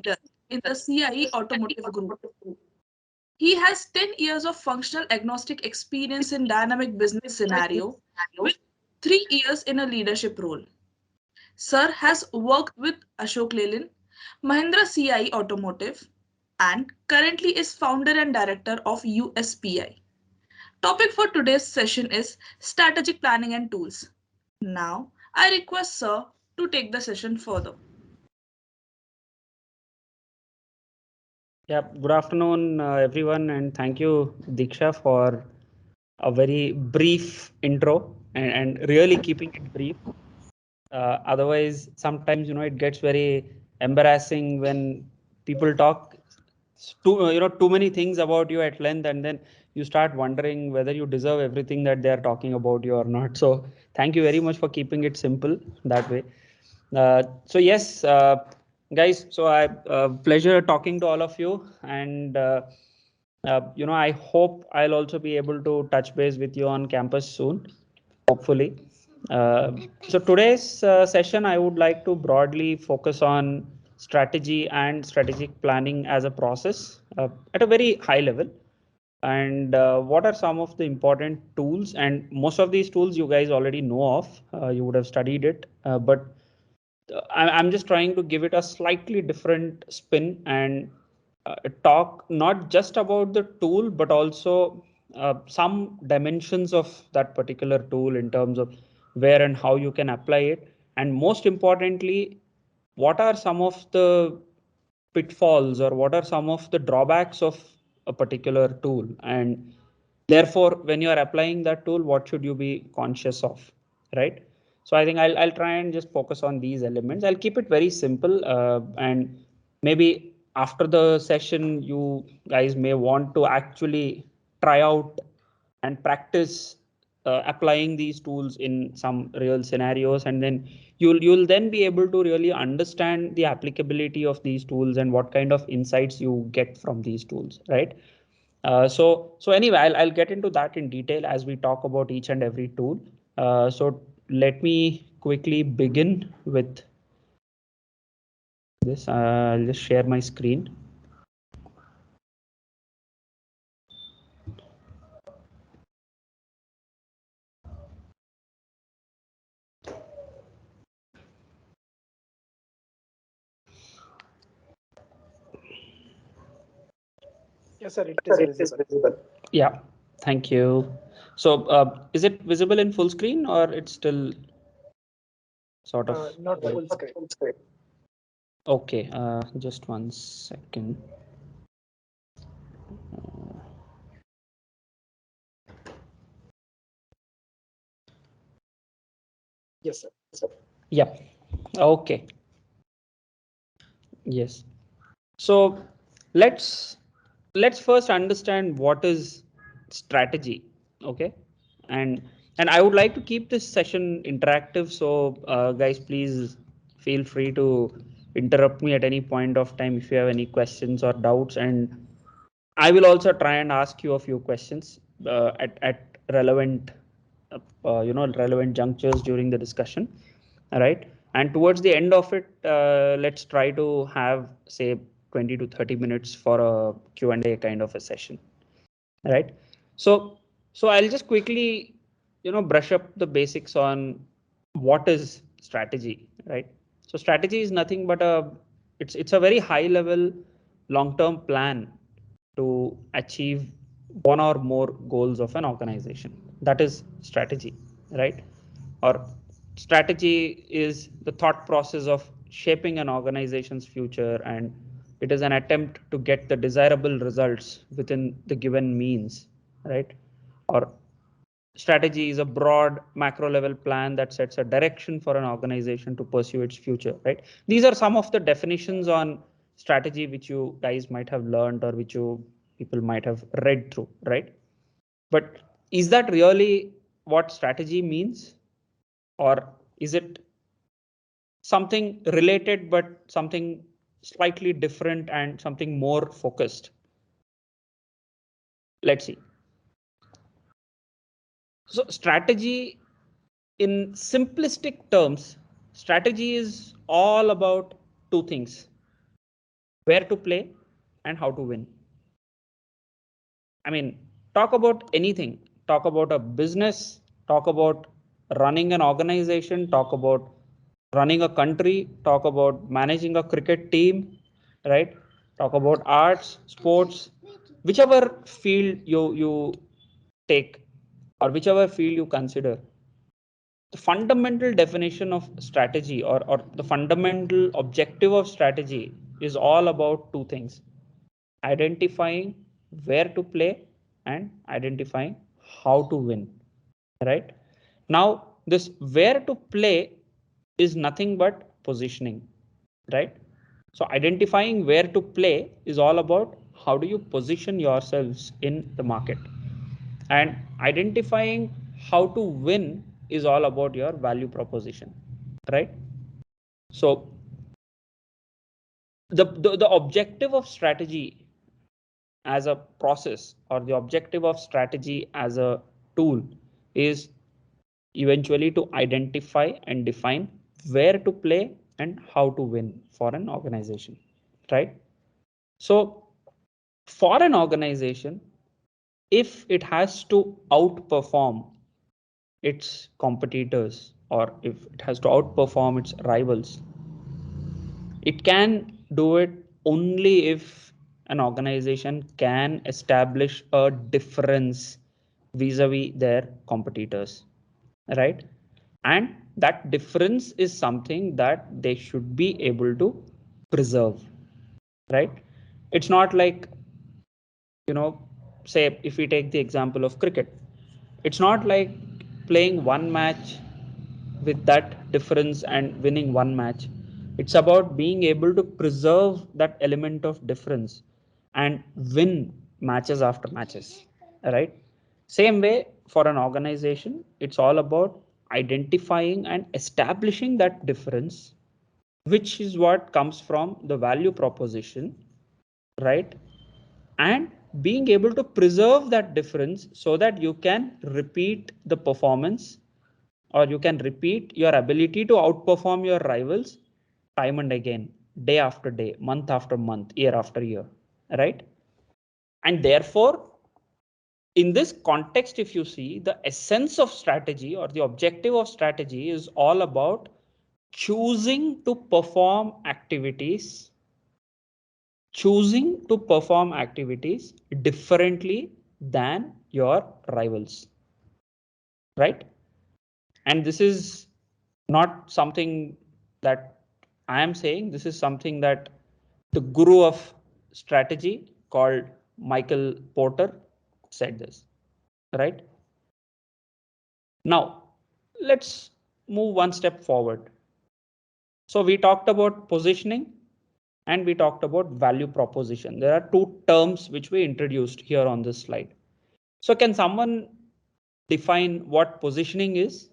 leader in the CIE Automotive Group. He has 10 years of functional agnostic experience in dynamic business scenario with 3 years in a leadership role. Sir has worked with Ashok Leyland, Mahindra CIE Automotive, and currently is founder and director of USPI. Topic for today's session is strategic planning and tools. Now, I request Sir to take the session further. Yeah, good afternoon, everyone, and thank you, Diksha, for a very brief intro and really keeping it brief. Otherwise, sometimes it gets very embarrassing when people talk too many things about you at length, and then you start wondering whether you deserve everything that they are talking about you or not. So, thank you very much for keeping it simple that way. So yes, guys. So I pleasure talking to all of you, and I hope I'll also be able to touch base with you on campus soon, hopefully. So today's session, I would like to broadly focus on strategy and strategic planning as a process at a very high level. And what are some of the important tools? And most of these tools you guys already know of. You would have studied it, but I'm just trying to give it a slightly different spin and talk not just about the tool, but also some dimensions of that particular tool in terms of where and how you can apply it. And most importantly, what are some of the pitfalls or what are some of the drawbacks of a particular tool? And therefore, when you are applying that tool, what should you be conscious of, right? So I think I'll try and just focus on these elements. I'll keep it very simple, and maybe after the session, you guys may want to actually try out and practice applying these tools in some real scenarios, and then you'll then be able to really understand the applicability of these tools and what kind of insights you get from these tools, right? So anyway, I'll get into that in detail as we talk about each and every tool. So let me quickly begin with this. I'll just share my screen. Yes, sir, it is visible. Yeah, thank you. So is it visible in full screen or it's still sort of Not full screen. okay? Just one second. Yes, sir. Yeah. Okay. Yes. So let's first understand what is strategy. Okay. And I would like to keep this session interactive. So guys, please feel free to interrupt me at any point of time if you have any questions or doubts. And I will also try and ask you a few questions at relevant relevant junctures during the discussion. All right. And towards the end of it, let's try to have say 20 to 30 minutes for a Q&A kind of a session. All right. So I'll just quickly brush up the basics on what is strategy, right? So strategy is nothing but it's a very high level long term plan to achieve one or more goals of an organization. That is strategy, right? Or strategy is the thought process of shaping an organization's future, and it is an attempt to get the desirable results within the given means, right? Or strategy is a broad macro level plan that sets a direction for an organization to pursue its future, right? These are some of the definitions on strategy which you guys might have learned or which you people might have read through, right? But is that really what strategy means, or is it something related but something slightly different and something more focused? Let's see. So strategy, in simplistic terms, strategy is all about two things. where to play, and how to win. I mean, talk about anything. Talk about a business, talk about running an organization, talk about running a country, talk about managing a cricket team, right? Talk about arts, sports, whichever field you take or whichever field you consider. The fundamental definition of strategy or the fundamental objective of strategy is all about two things: identifying where to play and identifying how to win, right? Now this where to play is nothing but positioning, right? So identifying where to play is all about how do you position yourselves in the market, and identifying how to win is all about your value proposition, right? So the objective of strategy as a process, or the objective of strategy as a tool, is eventually to identify and define where to play and how to win for an organization, right? So for an organization, if it has to outperform its competitors, or if it has to outperform its rivals, it can do it only if an organization can establish a difference vis-a-vis their competitors, right? And that difference is something that they should be able to preserve, right? It's not like, you know, say if we take the example of cricket, it's not like playing one match with that difference and winning one match. It's about being able to preserve that element of difference and win matches after matches, right? Same way for an organization, it's all about identifying and establishing that difference, which is what comes from the value proposition, right? And being able to preserve that difference so that you can repeat the performance, or you can repeat your ability to outperform your rivals time and again, day after day, month after month, year after year, right? And therefore, in this context, if you see, the essence of strategy or the objective of strategy is all about choosing to perform activities, differently than your rivals, right? And this is not something that I am saying, this is something that the guru of strategy called Michael Porter said this, right? Now, let's move one step forward. So we talked about positioning and we talked about value proposition. There are two terms which we introduced here on this slide. So can someone define what positioning is?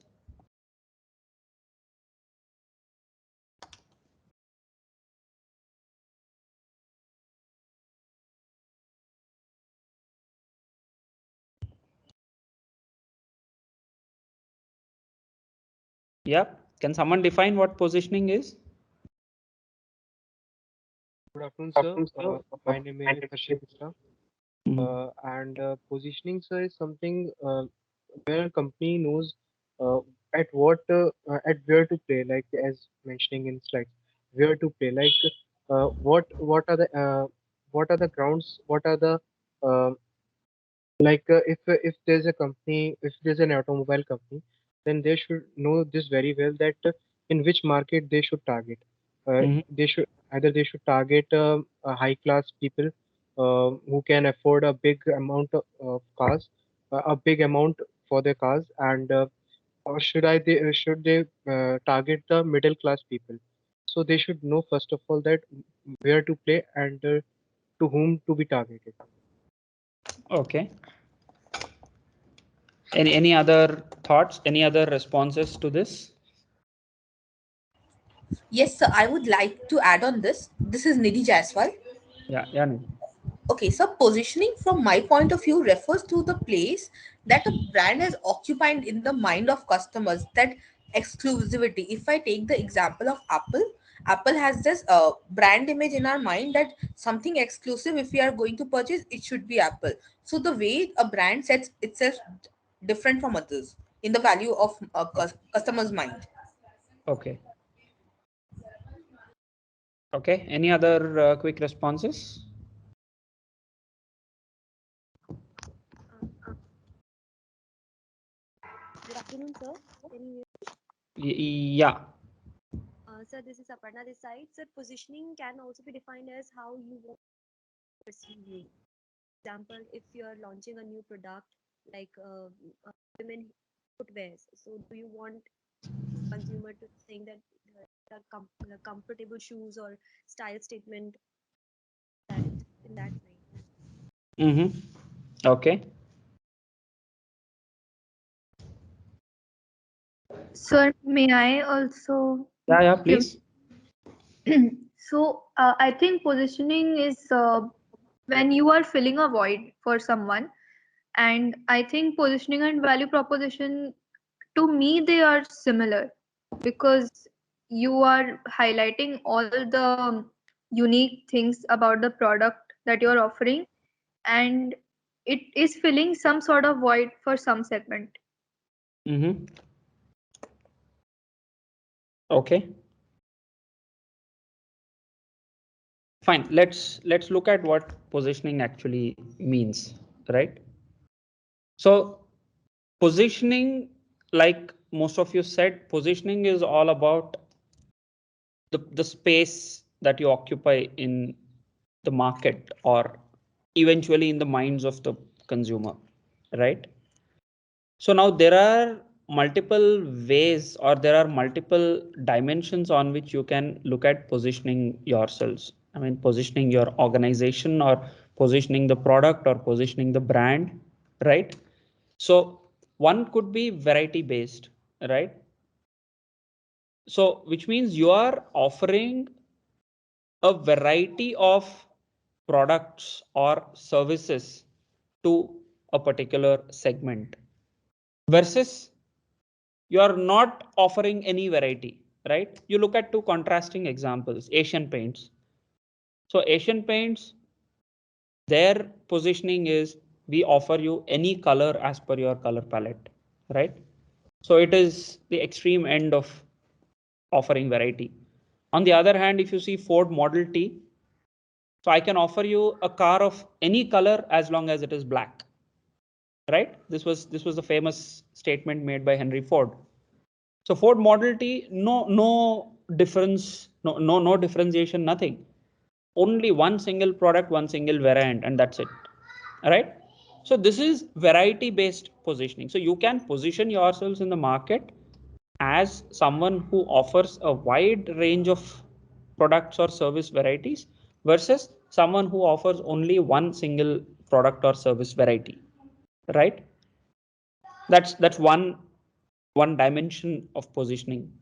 Yeah, can someone define what positioning is? Good afternoon, sir. My name is Harshit Mishra. And positioning, sir, is something where a company knows uh, at where to play, like as mentioning in slides, where to play, like what are the grounds, what are the uh, if there's a company, if there's an automobile company, then they should know this very well that in which market they should target. Mhm. They should either they should target high class people who can afford a big amount of cars, a big amount for their cars, and or should they target the middle class people? So they should know first of all that where to play and to whom to be targeted. Okay. Any other thoughts? Any other responses to this? Yes, sir. I would like to add on this. This is Nidhi Jaiswal. Yeah, yeah. Nidhi. Okay, so positioning from my point of view refers to the place that a brand has occupied in the mind of customers, that exclusivity. If I take the example of Apple, Apple has this brand image in our mind that something exclusive, if we are going to purchase, it should be Apple. So the way a brand sets itself different from others in the value of a customer's mind. Okay. Okay. Any other quick responses? Good afternoon, sir. Can you Yeah. Sir, this is Aparna this side. Sir, positioning can also be defined as how you want to perceive you. Example, if you are launching a new product like women footwears, so do you want consumer to think that the comfortable shoes or style statement that in that way? Mm-hmm. Okay. Sir, may I also Yeah, give? please. So, I think positioning is when you are filling a void for someone, and I think positioning and value proposition, to me, they are similar because you are highlighting all the unique things about the product that you are offering, and it is filling some sort of void for some segment. Mm-hmm. Okay. Fine. Let's look at what positioning actually means, right? So positioning, like most of you said, positioning is all about the space that you occupy in the market or eventually in the minds of the consumer, right? So now there are multiple ways or there are multiple dimensions on which you can look at positioning yourselves. I mean, positioning your organization or positioning the product or positioning the brand, right? So one could be variety based, right? So which means you are offering a variety of products or services to a particular segment versus you are not offering any variety, right? You look at two contrasting examples, Asian Paints. So Asian Paints, their positioning is we offer you any color as per your color palette, right? So it is the extreme end of offering variety. On the other hand, if you see Ford Model T, so I can offer you a car of any color as long as it is black, right? This was the famous statement made by Henry Ford. So Ford Model T, no difference, no differentiation, nothing. Only one single product, one single variant, and that's it. All right. So this is variety based positioning. So you can position yourselves in the market as someone who offers a wide range of products or service varieties versus someone who offers only one single product or service variety, right? That's one dimension of positioning.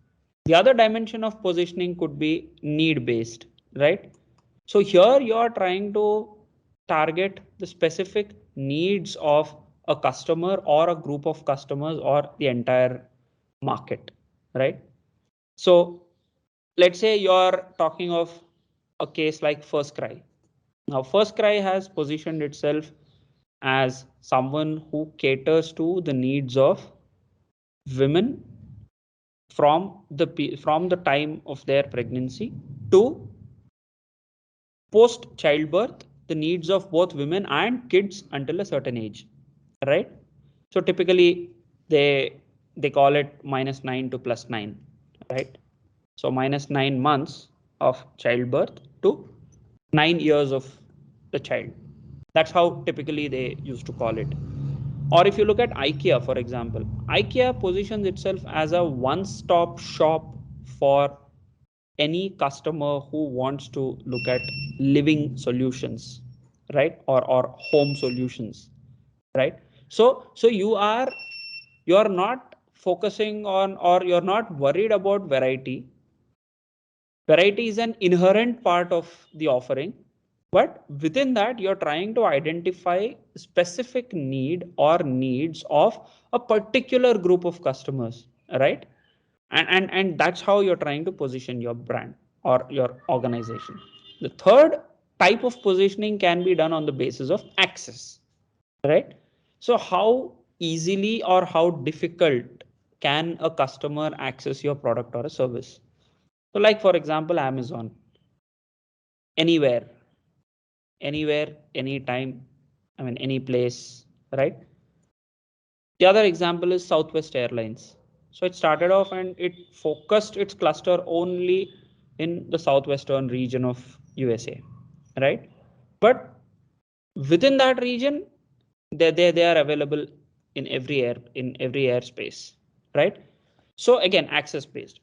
The other dimension of positioning could be need based, right? So here you are trying to target the specific needs of a customer or a group of customers or the entire market, right? So let's say you're talking of a case like First Cry. Now, First Cry has positioned itself as someone who caters to the needs of women from the time of their pregnancy to post childbirth, the needs of both women and kids until a certain age, right? So typically they call it -9 to +9, right? So -9 months of childbirth to 9 years of the child. That's how typically they used to call it. Or if you look at IKEA, for example, IKEA positions itself as a one-stop shop for any customer who wants to look at living solutions, right? Or home solutions, right? So you're not focusing on or you're not worried about variety. Variety is an inherent part of the offering, but within that you're trying to identify specific need or needs of a particular group of customers, right? And that's how you're trying to position your brand. or your organization. The third type of positioning can be done on the basis of access, right? So how easily or how difficult can a customer access your product or a service? So like for example, Amazon, anywhere, anytime, I mean, any place, right? The other example is Southwest Airlines. So it started off and it focused its cluster only in the southwestern region of USA, right? But within that region, they are available in every airspace, right? So again, access based.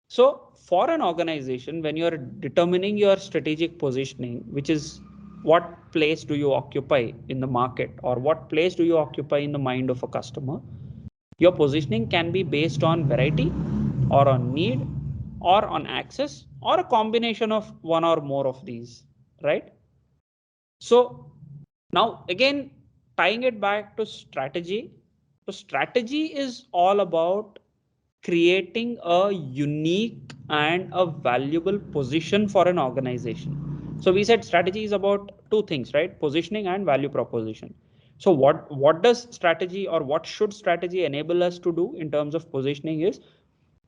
So for an organization, when you're determining your strategic positioning, which is what place do you occupy in the market or what place do you occupy in the mind of a customer, your positioning can be based on variety or on need or on access or a combination of one or more of these, right? So now again, tying it back to strategy. So strategy is all about creating a unique and a valuable position for an organization. So we said strategy is about two things, right? Positioning and value proposition. So what does strategy or what should strategy enable us to do in terms of positioning is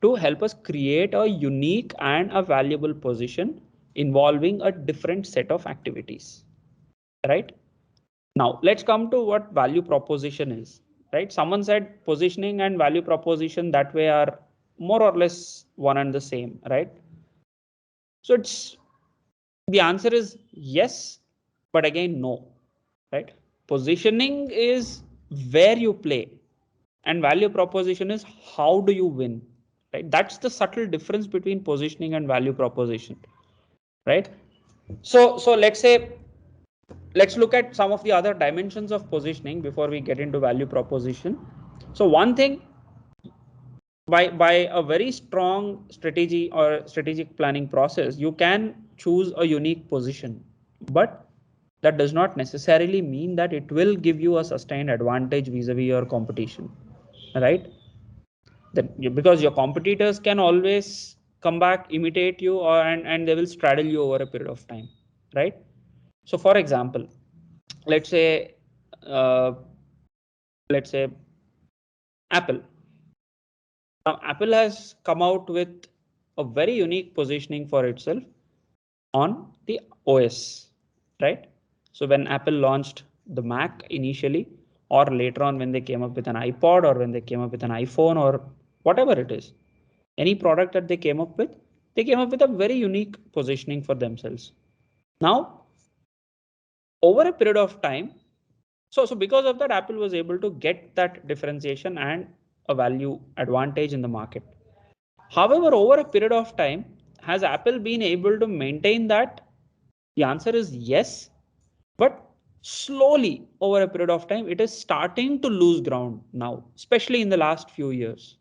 to help us create a unique and a valuable position involving a different set of activities, right? Now let's come to what value proposition is, right? Someone said positioning and value proposition that way are more or less one and the same, right? So it's the answer is yes, but again no, right? Positioning is where you play and value proposition is how do you win, right? That's the subtle difference between positioning and value proposition, right? So let's look at some of the other dimensions of positioning before we get into value proposition. So one thing, by a very strong strategy or strategic planning process, you can choose a unique position, but that does not necessarily mean that it will give you a sustained advantage vis-a-vis your competition, right? Because your competitors can always come back, imitate you, and they will straddle you over a period of time, right? So for example, let's say uh, let's say Apple. Now Apple has come out with a very unique positioning for itself on the OS, right? So when Apple launched the Mac initially, or later on when they came up with an iPod or when they came up with an iPhone or whatever it is, any product that they came up with, they came up with a very unique positioning for themselves. Now, over a period of time, so because of that, Apple was able to get that differentiation and a value advantage in the market. However, over a period of time, has Apple been able to maintain that? The answer is yes, but slowly over a period of time, it is starting to lose ground now, especially in the last few years,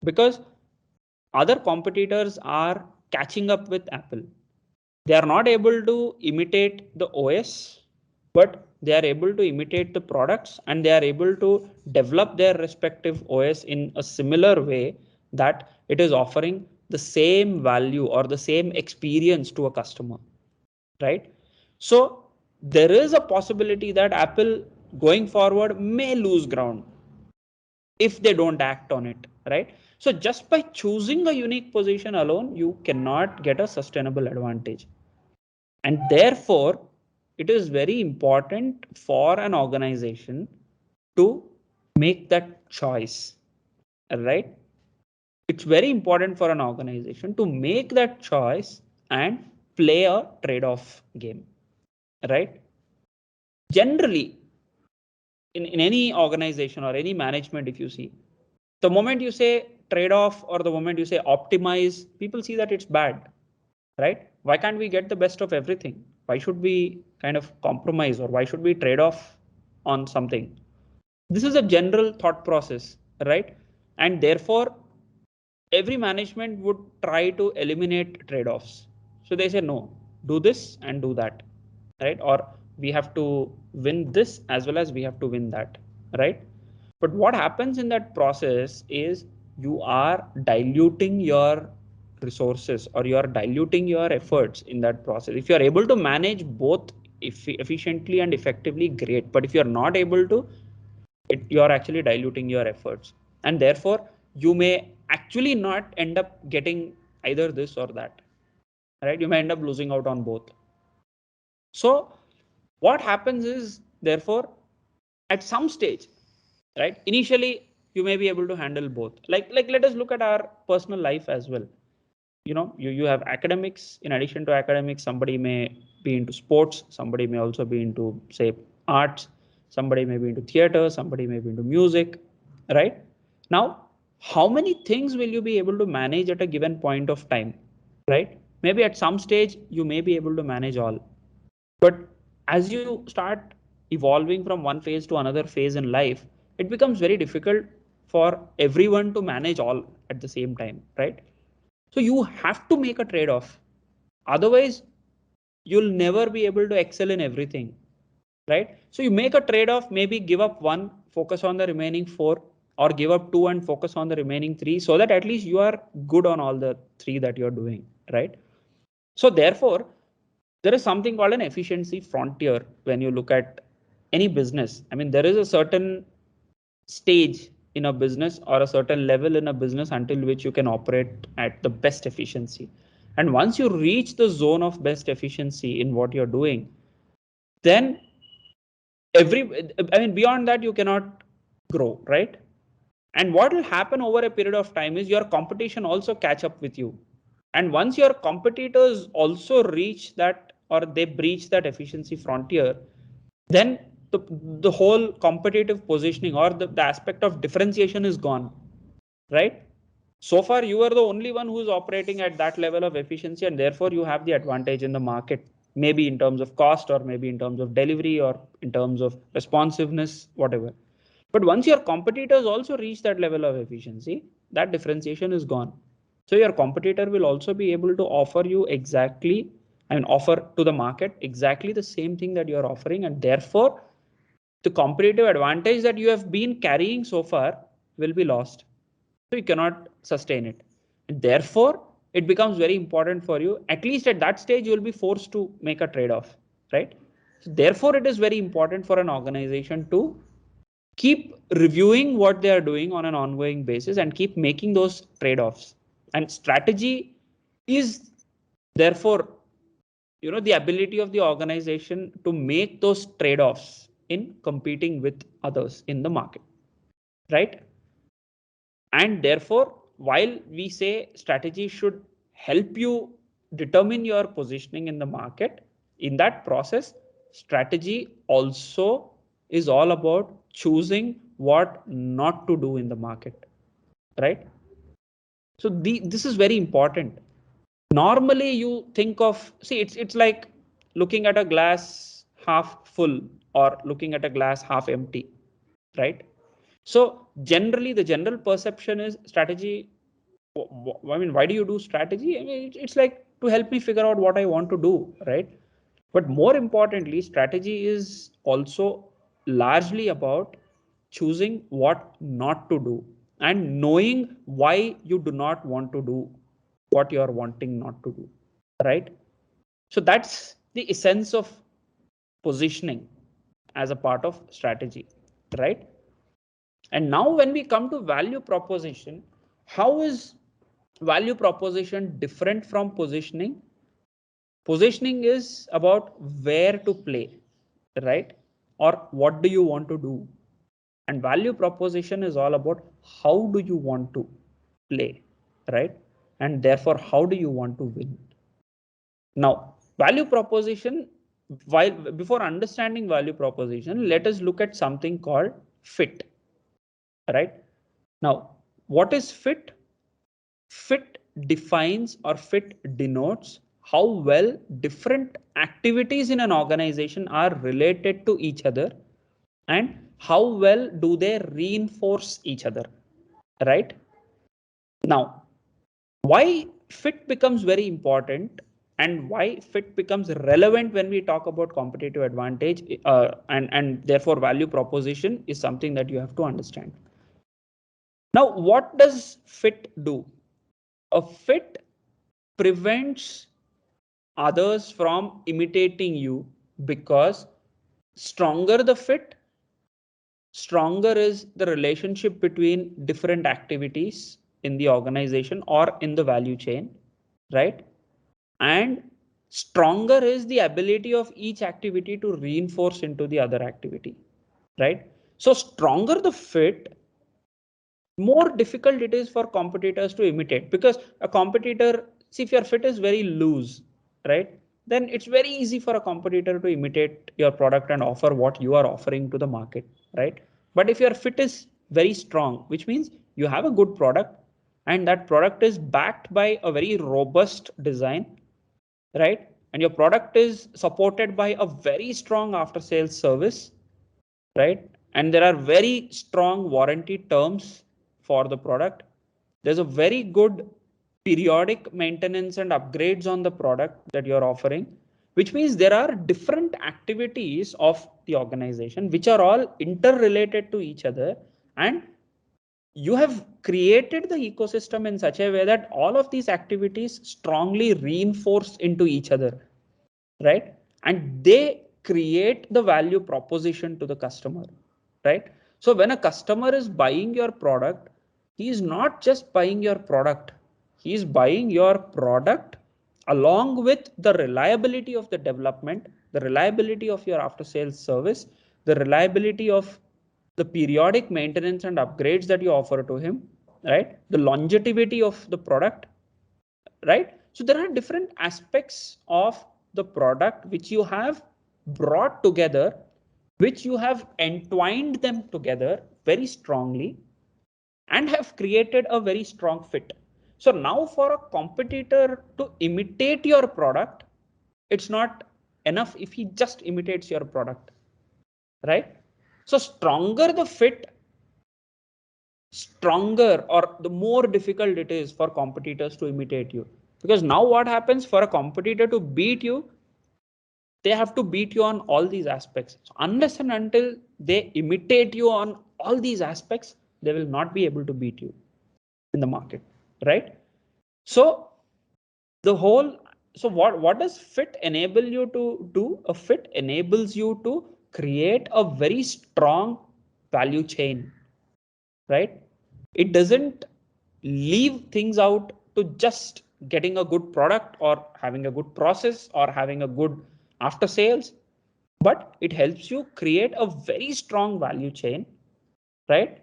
because other competitors are catching up with Apple. They are not able to imitate the OS, but they are able to imitate the products and they are able to develop their respective OS in a similar way that it is offering the same value or the same experience to a customer, right? So there is a possibility that Apple going forward may lose ground if they don't act on it, right? So just by choosing a unique position alone, you cannot get a sustainable advantage. And therefore, it is very important for an organization to make that choice, right? It's very important for an organization to make that choice and play a trade-off game, right? Generally, in any organization or any management, if you see, the moment you say trade-off or the moment you say optimize, people see that it's bad, right? Why can't we get the best of everything? Why should we kind of compromise or why should we trade off on something? This is a general thought process, right? And therefore, every management would try to eliminate trade-offs. So they say, no, do this and do that, right? Or we have to win this as well as we have to win that, right? But what happens in that process is you are diluting your resources or you are diluting your efforts in that process. If you are able to manage both efficiently and effectively, great. But if you are not able to, you are actually diluting your efforts, and therefore you may actually not end up getting either this or that, right? You may end up losing out on both. So what happens is, therefore, at some stage, right, initially you may be able to handle both. Like let us look at our personal life as well. You have academics. In addition to academics, somebody may be into sports, somebody may also be into, say, arts, somebody may be into theater, somebody may be into music, right? Now, how many things will you be able to manage at a given point of time, right? Maybe at some stage you may be able to manage all, but as you start evolving from one phase to another phase in life, it becomes very difficult for everyone to manage all at the same time, right? So you have to make a trade-off. Otherwise, you'll never be able to excel in everything, right? So you make a trade-off, maybe give up one, focus on the remaining four, or give up two and focus on the remaining three, so that at least you are good on all the three that you're doing, right? So therefore, there is something called an efficiency frontier when you look at any business. I mean, there is a certain stage in a business or a certain level in a business until which you can operate at the best efficiency. And once you reach the zone of best efficiency in what you're doing, then beyond that, you cannot grow, right? And what will happen over a period of time is your competition also catch up with you. And once your competitors also reach that, or they breach that efficiency frontier, then the whole competitive positioning or the aspect of differentiation is gone, right? So far, you are the only one who is operating at that level of efficiency, and therefore you have the advantage in the market, maybe in terms of cost, or maybe in terms of delivery, or in terms of responsiveness, whatever. But once your competitors also reach that level of efficiency, that differentiation is gone. So your competitor will also be able to offer you exactly, offer to the market exactly the same thing that you're offering, and therefore the competitive advantage that you have been carrying so far will be lost. So you cannot sustain it. And therefore, it becomes very important for you. At least at that stage, you will be forced to make a trade-off, right? So therefore, it is very important for an organization to keep reviewing what they are doing on an ongoing basis and keep making those trade-offs. And strategy is therefore, the ability of the organization to make those trade-offs in competing with others in the market, right? And therefore, while we say strategy should help you determine your positioning in the market, in that process, strategy also is all about choosing what not to do in the market, right? So this is very important. Normally you think of, see, it's like looking at a glass half full or looking at a glass half empty, right? So generally the general perception is strategy. Why do you do strategy? It's like to help me figure out what I want to do, right? But more importantly, strategy is also largely about choosing what not to do and knowing why you do not want to do what you are wanting not to do, right? So that's the essence of positioning as a part of strategy, right? And now when we come to value proposition, how is value proposition different from positioning? Positioning is about where to play, right? Or what do you want to do? And value proposition is all about how do you want to play, right? And therefore, how do you want to win? Now, value proposition, while before understanding value proposition, let us look at something called fit, right? Now, what is fit? Fit defines or fit denotes how well different activities in an organization are related to each other and how well do they reinforce each other, right? Now, why fit becomes very important and why fit becomes relevant when we talk about competitive advantage and therefore value proposition is something that you have to understand. Now, what does fit do? A fit prevents others from imitating you, because stronger the fit, stronger is the relationship between different activities in the organization or in the value chain, right? And stronger is the ability of each activity to reinforce into the other activity, right? So stronger the fit, more difficult it is for competitors to imitate, because a competitor, see, if your fit is very loose, right, then it's very easy for a competitor to imitate your product and offer what you are offering to the market, right? But if your fit is very strong, which means you have a good product and that product is backed by a very robust design, right, and your product is supported by a very strong after sales service, right, and there are very strong warranty terms for the product, there's a very good periodic maintenance and upgrades on the product that you're offering, which means there are different activities of the organization which are all interrelated to each other, and you have created the ecosystem in such a way that all of these activities strongly reinforce into each other, right? And they create the value proposition to the customer, right? So when a customer is buying your product, he is not just buying your product, he is buying your product along with the reliability of the development, the reliability of your after sales service, the reliability of the periodic maintenance and upgrades that you offer to him, right? The longevity of the product, right? So there are different aspects of the product which you have brought together, which you have entwined them together very strongly and have created a very strong fit. So now for a competitor to imitate your product, it's not enough if he just imitates your product, right? So stronger the fit, stronger or the more difficult it is for competitors to imitate you. Because now what happens, for a competitor to beat you, they have to beat you on all these aspects. So unless and until they imitate you on all these aspects, they will not be able to beat you in the market, right? So the whole, so what does fit enable you to do? A fit enables you to create a very strong value chain, right? It doesn't leave things out to just getting a good product or having a good process or having a good after sales, but it helps you create a very strong value chain, right?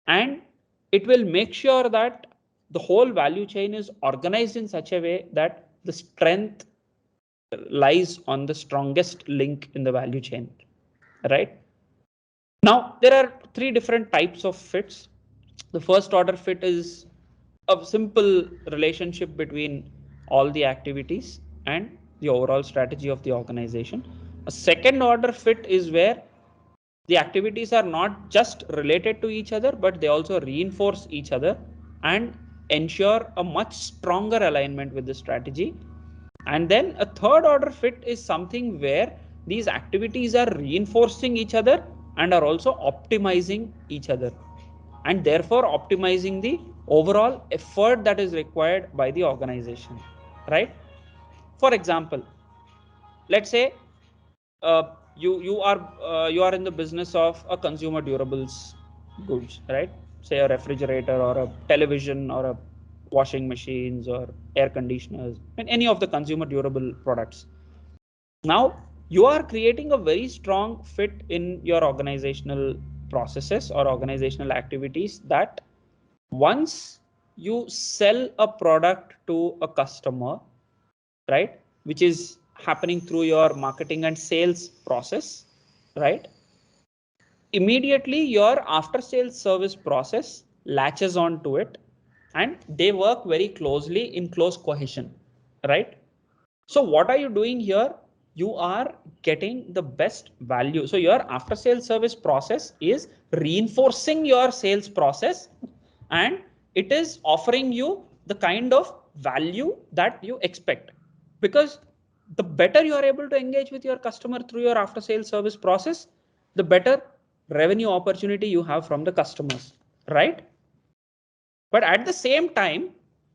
And it will make sure that the whole value chain is organized in such a way that the strength lies on the strongest link in the value chain, right? Now, there are three different types of fits. The first order fit is a simple relationship between all the activities and the overall strategy of the organization. A second order fit is where the activities are not just related to each other, but they also reinforce each other and ensure a much stronger alignment with the strategy. And then a third order fit is something where these activities are reinforcing each other and are also optimizing each other, and therefore optimizing the overall effort that is required by the organization, right? For example, let's say uh, you are in the business of a consumer durables goods, right? Say a refrigerator or a television or a washing machines or air conditioners and any of the consumer durable products. Now you are creating a very strong fit in your organizational processes or organizational activities, that once you sell a product to a customer, right, which is happening through your marketing and sales process, right, immediately your after sales service process latches on to it and they work very closely in close cohesion, right? So what are you doing here? You are getting the best value. So your after sales service process is reinforcing your sales process and it is offering you the kind of value that you expect. Because the better you are able to engage with your customer through your after sales service process, the better revenue opportunity you have from the customers, right? But at the same time,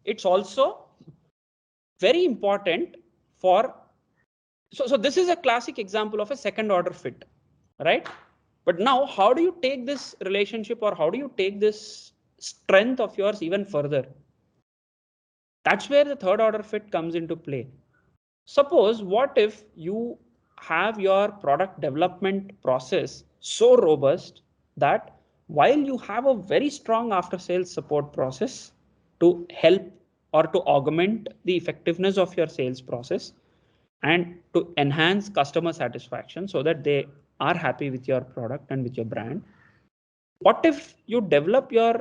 it's also very important for, so this is a classic example of a second order fit, right? But now how do you take this relationship, or how do you take this strength of yours even further? That's where the third order fit comes into play. Suppose what if you have your product development process so robust that while you have a very strong after sales support process to help or to augment the effectiveness of your sales process and to enhance customer satisfaction so that they are happy with your product and with your brand, what if you develop your,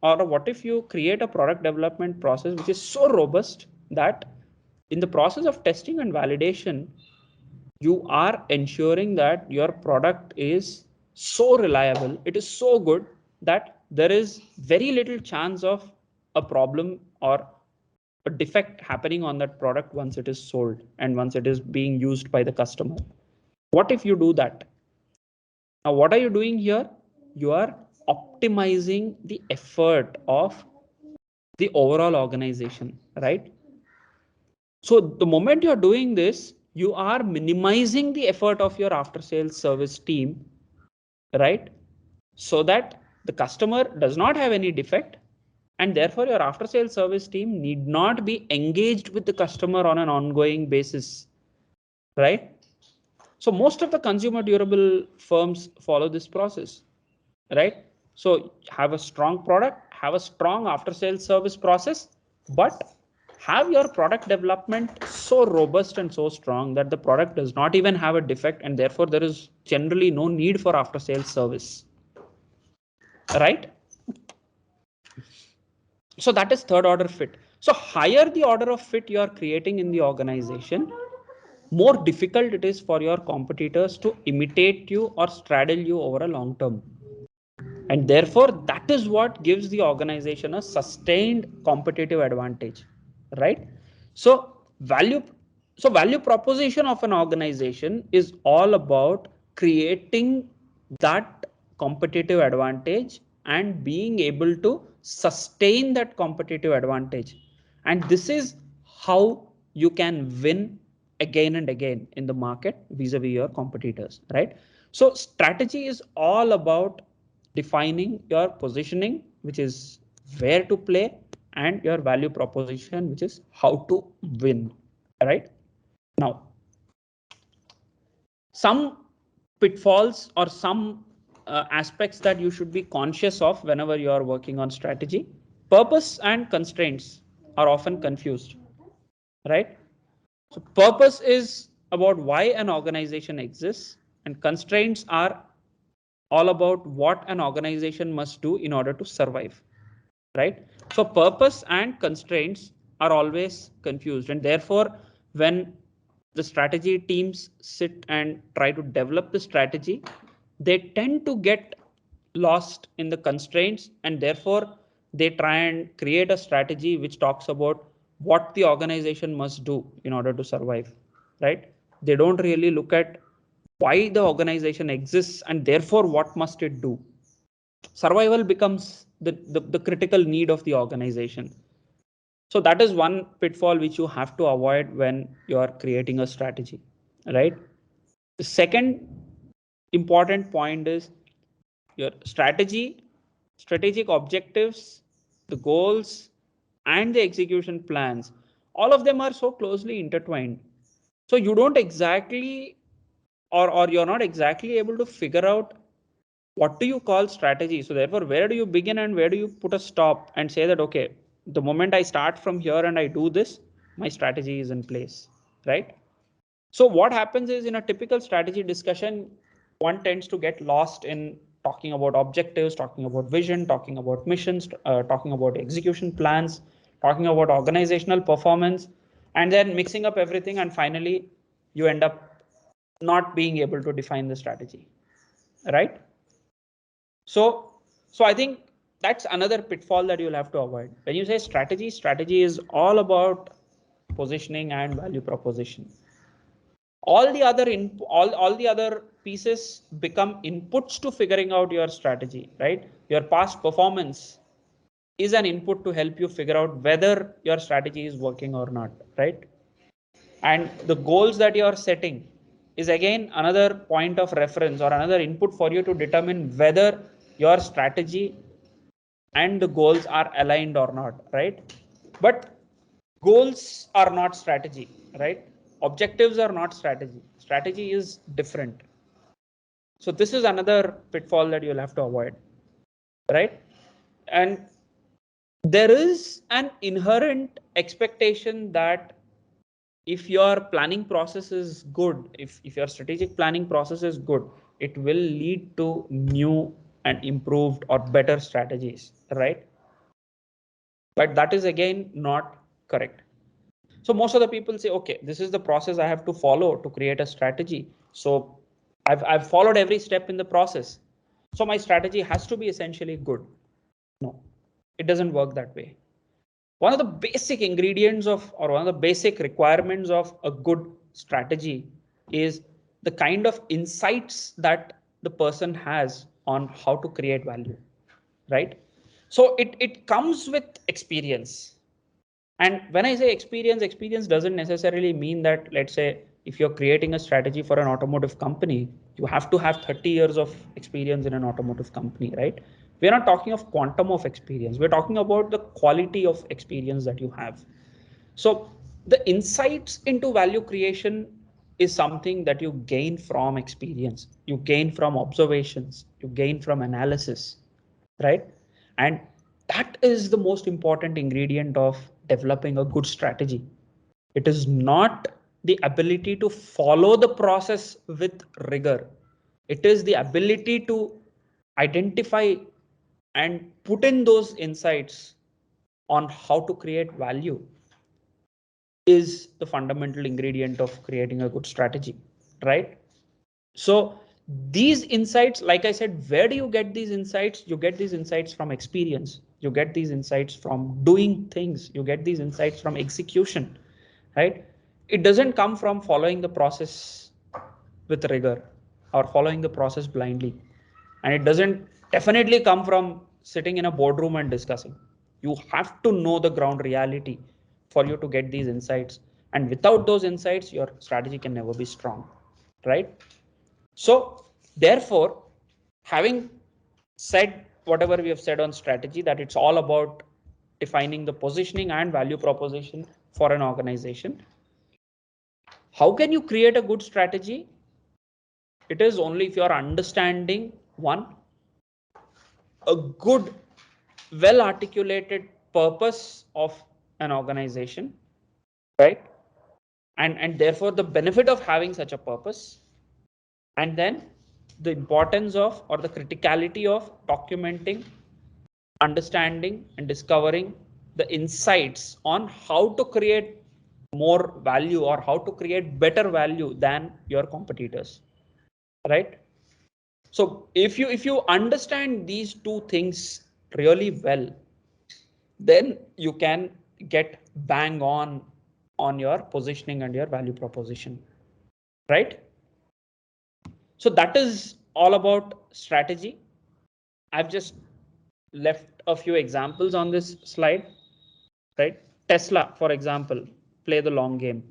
or what if you create a product development process which is so robust that in the process of testing and validation, you are ensuring that your product is so reliable, it is so good that there is very little chance of a problem or a defect happening on that product once it is sold and once it is being used by the customer. What if you do that? Now, what are you doing here? You are optimizing the effort of the overall organization, right? So the moment you're doing this, you are minimizing the effort of your after sales service team, right? So that the customer does not have any defect, and therefore your after sales service team need not be engaged with the customer on an ongoing basis, right? So most of the consumer durable firms follow this process, right? So have a strong product, have a strong after sales service process, but have your product development so robust and so strong that the product does not even have a defect, and therefore there is generally no need for after sales service, right? So that is third order fit. So higher the order of fit you are creating in the organization, more difficult it is for your competitors to imitate you or straddle you over a long term. And therefore, that is what gives the organization a sustained competitive advantage, right? So value proposition of an organization is all about creating that competitive advantage and being able to sustain that competitive advantage. And this is how you can win again and again in the market vis-a-vis your competitors, right? So strategy is all about defining your positioning, which is where to play, and your value proposition, which is how to win, right? Now, some pitfalls or some aspects that you should be conscious of whenever you are working on strategy. Purpose and constraints are often confused, right? So purpose is about why an organization exists, and constraints are all about what an organization must do in order to survive, right? So purpose and constraints are always confused, and therefore when the strategy teams sit and try to develop the strategy, they tend to get lost in the constraints, and therefore they try and create a strategy which talks about what the organization must do in order to survive, right? They don't really look at why the organization exists and therefore what must it do. Survival becomes the critical need of the organization. So that is one pitfall which you have to avoid when you are creating a strategy, right? The second important point is your strategy, strategic objectives, the goals, and the execution plans. All of them are so closely intertwined. So you don't exactly, or you're not exactly able to figure out what do you call strategy. So therefore, where do you begin and where do you put a stop and say that, okay, the moment I start from here and I do this, my strategy is in place, right? So what happens is in a typical strategy discussion, one tends to get lost in talking about objectives, talking about vision, talking about missions, talking about execution plans, talking about organizational performance, and then mixing up everything. And finally, you end up not being able to define the strategy, right? So I think that's another pitfall that you'll have to avoid. When you say strategy, strategy is all about positioning and value proposition. All the other all the other pieces become inputs to figuring out your strategy, right? Your past performance, is an input to help you figure out whether your strategy is working or not, right? And the goals that you are setting is again another point of reference or another input for you to determine whether your strategy and the goals are aligned or not, right? But goals are not strategy, right? Objectives are not strategy. Strategy is different. So this is another pitfall that you'll have to avoid, right? And there is an inherent expectation that if your planning process is good, if your strategic planning process is good, it will lead to new and improved or better strategies, right? But that is again not correct. So most of the people say, okay, this is the process I have to follow to create a strategy. So I've followed every step in the process. So my strategy has to be essentially good. No, it doesn't work that way. One of the basic ingredients of, or one of the basic requirements of a good strategy is the kind of insights that the person has on how to create value, right? So it comes with experience. And when I say experience, experience doesn't necessarily mean that, let's say, if you're creating a strategy for an automotive company, you have to have 30 years of experience in an automotive company, right? We're not talking of quantum of experience. We're talking about the quality of experience that you have. So the insights into value creation is something that you gain from experience, you gain from observations, you gain from analysis, right? And that is the most important ingredient of developing a good strategy. It is not the ability to follow the process with rigor. It is the ability to identify and put in those insights on how to create value is the fundamental ingredient of creating a good strategy, right? So these insights, like I said, where do you get these insights? You get these insights from experience. You get these insights from doing things. You get these insights from execution, right? It doesn't come from following the process with rigor or following the process blindly. And it doesn't definitely come from sitting in a boardroom and discussing. You have to know the ground reality for you to get these insights. And without those insights, your strategy can never be strong, right? So therefore, having said whatever we have said on strategy, that it's all about defining the positioning and value proposition for an organization. How can you create a good strategy? It is only if you're understanding one, a good, well articulated purpose of an organization, right? And therefore the benefit of having such a purpose, and then the importance of or the criticality of documenting, understanding and discovering the insights on how to create more value or how to create better value than your competitors, right? So if you understand these two things really well, then you can get bang on your positioning and your value proposition, right? So that is all about strategy. I've just left a few examples on this slide, right? Tesla, for example, play the long game.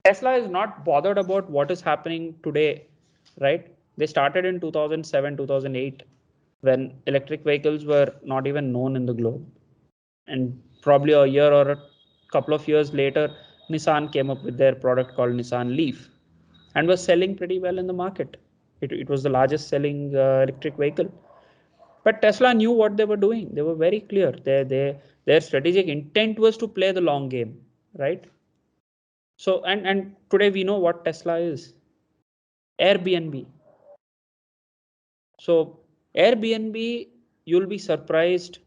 Tesla is not bothered about what is happening today, right? They started in 2007, 2008, when electric vehicles were not even known in the globe. And probably a year or a couple of years later, Nissan came up with their product called Nissan Leaf and was selling pretty well in the market. It was the largest selling electric vehicle. But Tesla knew what they were doing. They were very clear. Their strategic intent was to play the long game, right? So and today we know what Tesla is. Airbnb. So Airbnb, you'll be surprised.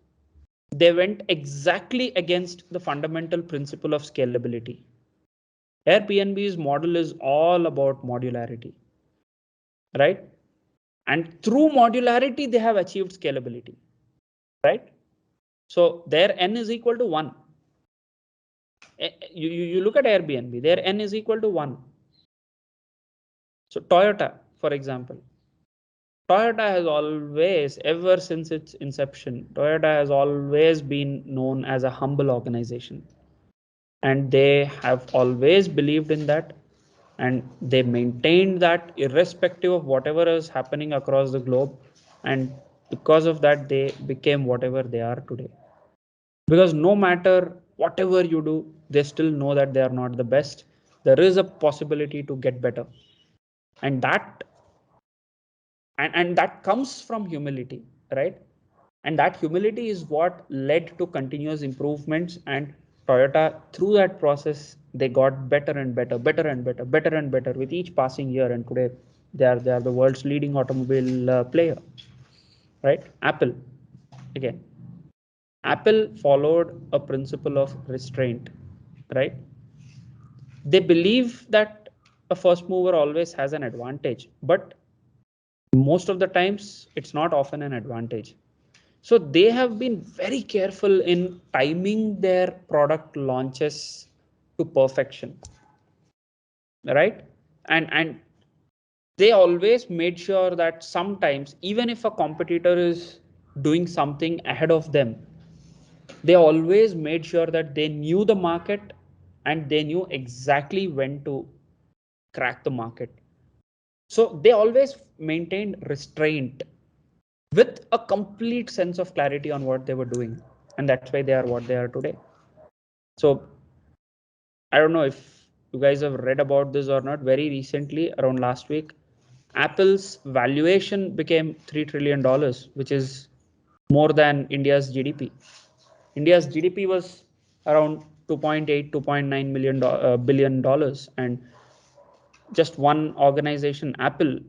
They went exactly against the fundamental principle of scalability. Airbnb's model is all about modularity, right? And through modularity, they have achieved scalability, right? So their n is equal to 1. You look at Airbnb, their n is equal to 1. So Toyota, for example, Toyota has always, ever since its inception, Toyota has always been known as a humble organization. And they have always believed in that. And they maintained that irrespective of whatever is happening across the globe. And because of that, they became whatever they are today. Because no matter whatever you do, they still know that they are not the best. There is a possibility to get better. And that comes from humility, right? And that humility is what led to continuous improvements. And Toyota, through that process, they got better and better, better and better, better and better with each passing year. And today, they are the world's leading automobile player, right? Apple, again, Apple followed a principle of restraint, right? They believe that a first mover always has an advantage, but most of the times it's not often an advantage. So they have been very careful in timing their product launches to perfection, right? And they always made sure that sometimes, even if a competitor is doing something ahead of them, they always made sure that they knew the market and they knew exactly when to crack the market. So they always maintained restraint with a complete sense of clarity on what they were doing. And that's why they are what they are today. So I don't know if you guys have read about this or not. Very recently, around last week, Apple's valuation became $3 trillion, which is more than India's GDP. India's GDP was around 2.8, 2.9 billion dollars. And just one organization, Apple,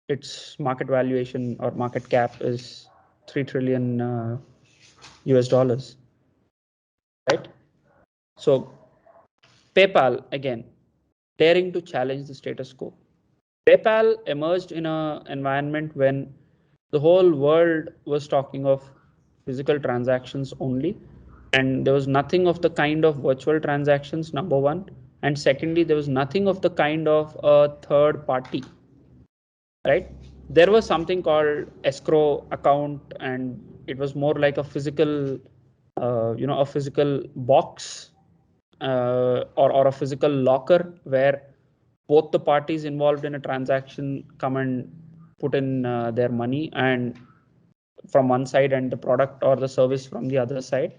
its market valuation or market cap is 3 trillion US dollars, right? So PayPal, again, daring to challenge the status quo. PayPal emerged in an environment when the whole world was talking of physical transactions only, and there was nothing of the kind of virtual transactions, number one. And secondly, there was nothing of the kind of a third party, right? There was something called escrow account, and it was more like a physical, a physical box, or a physical locker where both the parties involved in a transaction come and put in their money, and from one side, and the product or the service from the other side,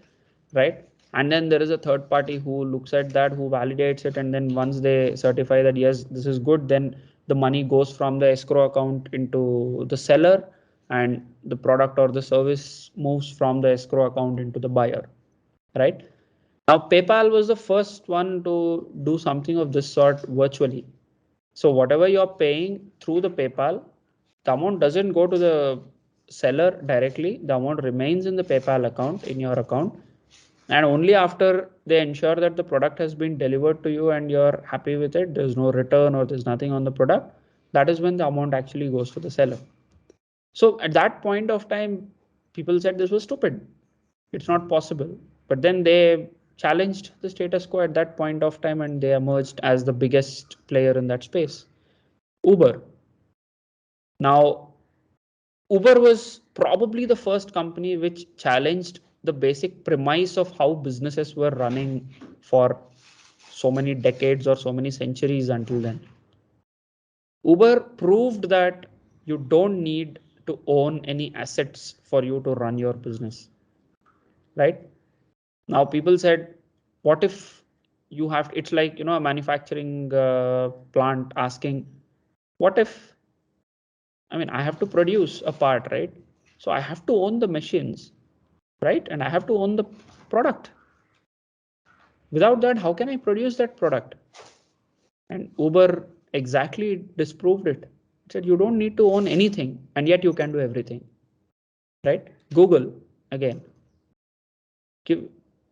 right? And then there is a third party who looks at that, who validates it, and then once they certify that yes, this is good, then the money goes from the escrow account into the seller, and the product or the service moves from the escrow account into the buyer, right? Now PayPal was the first one to do something of this sort virtually. So whatever you're paying through the PayPal, the amount doesn't go to the seller directly. The amount remains in the PayPal account, in your account. And only after they ensure that the product has been delivered to you and you're happy with it, there's no return or there's nothing on the product, that is when the amount actually goes to the seller. So at that point of time, people said this was stupid. It's not possible. But then they challenged the status quo at that point of time, and they emerged as the biggest player in that space. Uber. Now, Uber was probably the first company which challenged the basic premise of how businesses were running for so many decades or so many centuries until then. Uber proved that you don't need to own any assets for you to run your business, right? Now people said, what if you have, it's like, a manufacturing plant asking, what if, I have to produce a part, right? So I have to own the machines, right? And I have to own the product. Without that, how can I produce that product? And Uber exactly disproved it. It said you don't need to own anything, and yet you can do everything, right? Google, again.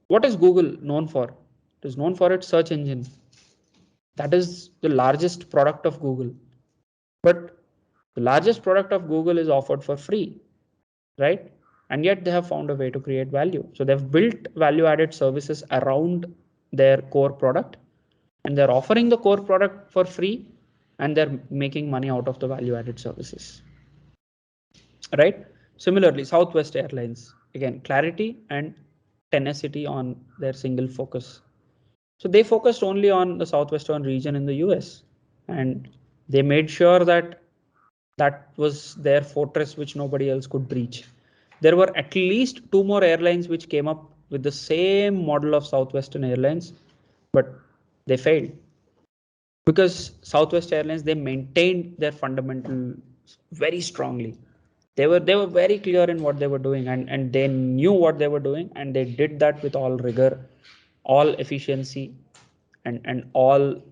What is Google known for? It is known for its search engine. That is the largest product of Google. But the largest product of Google is offered for free, right? And yet they have found a way to create value. So they've built value added services around their core product, and they're offering the core product for free, and they're making money out of the value added services. right? Similarly, Southwest Airlines, again, clarity and tenacity on their single focus. So they focused only on the southwestern region in the US, and they made sure that that was their fortress which nobody else could breach. There were at least two more airlines which came up with the same model of Southwestern Airlines, but they failed because Southwest Airlines, they maintained their fundamentals very strongly. They were very clear in what they were doing, and they knew what they were doing, and they did that with all rigor, all efficiency, and all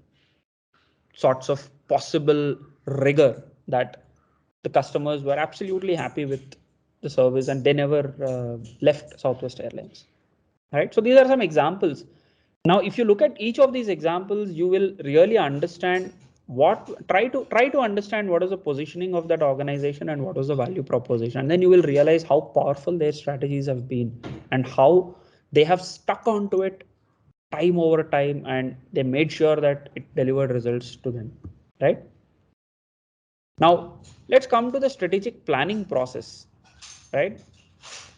sorts of possible rigor, that the customers were absolutely happy with the service, and they never left Southwest Airlines. Right, so these are some examples. Now if you look at each of these examples, you will really understand what try to understand what is the positioning of that organization and what was the value proposition, and then you will realize how powerful their strategies have been and how they have stuck onto it time over time, and they made sure that it delivered results to them, right? Now let's come to the strategic planning process, right?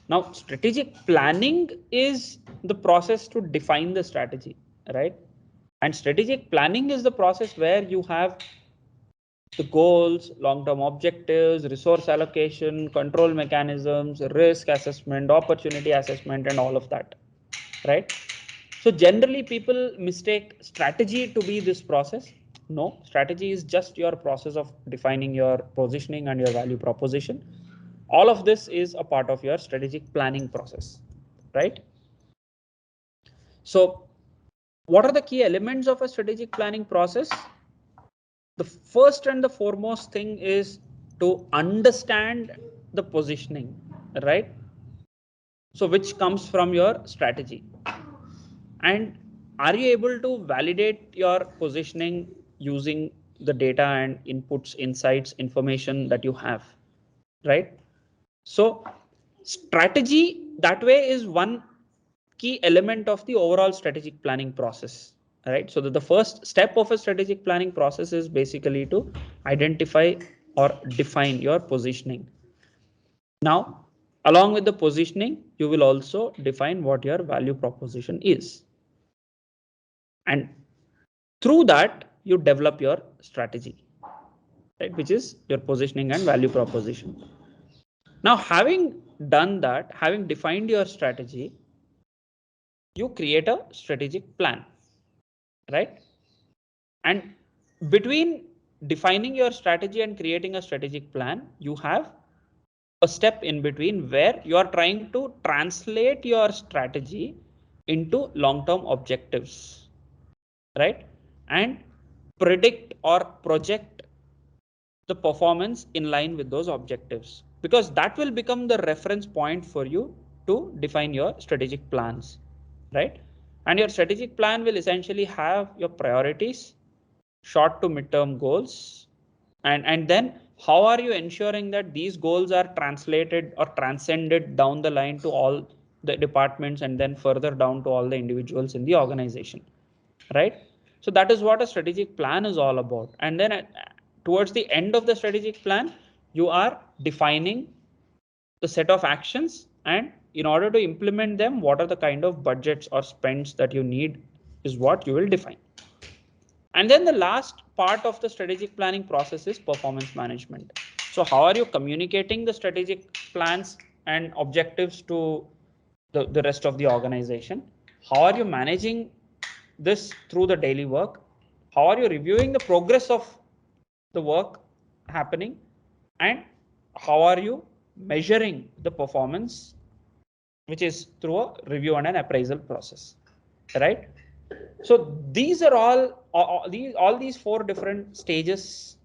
Now, strategic planning is the process to define the strategy, right? And strategic planning is the process where you have the goals, long-term objectives, resource allocation, control mechanisms, risk assessment, opportunity assessment, and all of that, right? So generally people mistake strategy to be this process. No, strategy is just your process of defining your positioning and your value proposition. All of this is a part of your strategic planning process, right? So what are the key elements of a strategic planning process? The first and the foremost thing is to understand the positioning, right? So which comes from your strategy. And are you able to validate your positioning using the data and inputs, insights, information that you have, right? So strategy that way is one key element of the overall strategic planning process, right? So that the first step of a strategic planning process is basically to identify or define your positioning. Now, along with the positioning, you will also define what your value proposition is. And through that, you develop your strategy, right? Which is your positioning and value proposition. Now, having done that, having defined your strategy, you create a strategic plan, right? And between defining your strategy and creating a strategic plan, you have a step in between where you are trying to translate your strategy into long-term objectives, right? And predict or project the performance in line with those objectives, because that will become the reference point for you to define your strategic plans, right? And your strategic plan will essentially have your priorities, short to midterm goals, and then how are you ensuring that these goals are translated or transcended down the line to all the departments and then further down to all the individuals in the organization, right? So that is what a strategic plan is all about. And then towards the end of the strategic plan, you are defining the set of actions, and in order to implement them, what are the kind of budgets or spends that you need is what you will define. And then the last part of the strategic planning process is performance management. So how are you communicating the strategic plans and objectives to the rest of the organization? How are you managing this through the daily work? How are you reviewing the progress of the work happening? And how are you measuring the performance, which is through a review and an appraisal process, right? So these are all these four different stages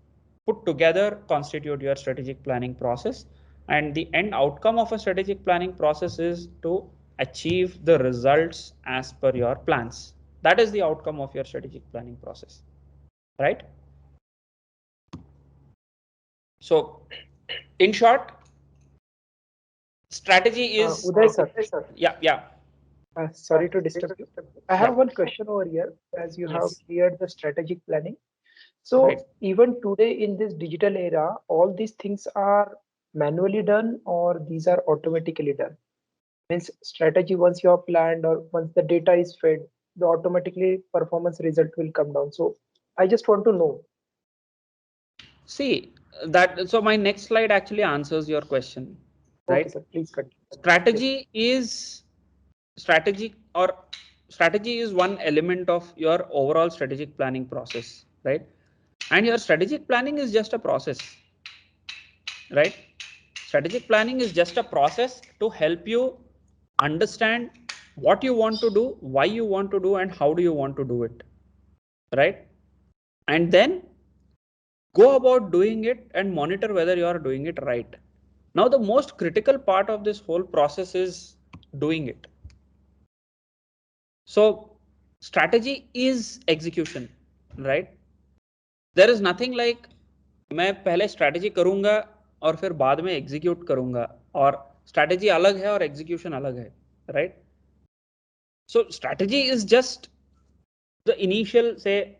put together constitute your strategic planning process. And the end outcome of a strategic planning process is to achieve the results as per your plans. That is the outcome of your strategic planning process, right? So in short, strategy is Uday sir, yeah. sorry to disturb you. I Yeah, have one question over here as you have yes, cleared the strategic planning. right. So even today in this digital era, all these things are manually done or these are automatically done? Means strategy once you have planned or once the data is fed, the automatically performance result will come down. So I just want to know. See that. So my next slide actually answers your question, Okay, right? sir, please continue. Yes. Strategy or strategy is one element of your overall strategic planning process, right? And your strategic planning is just a process, right? Strategic planning is just a process to help you understand what you want to do, why you want to do, and how do you want to do it, right? And then go about doing it and monitor whether you are doing it right. Now, the most critical part of this whole process is doing it. So, strategy is execution, right? There is nothing like मैं पहले strategy करूंगा और फिर बाद में execute करूंगा, और strategy अलग है और execution अलग है, right? So, strategy is just the initial, say,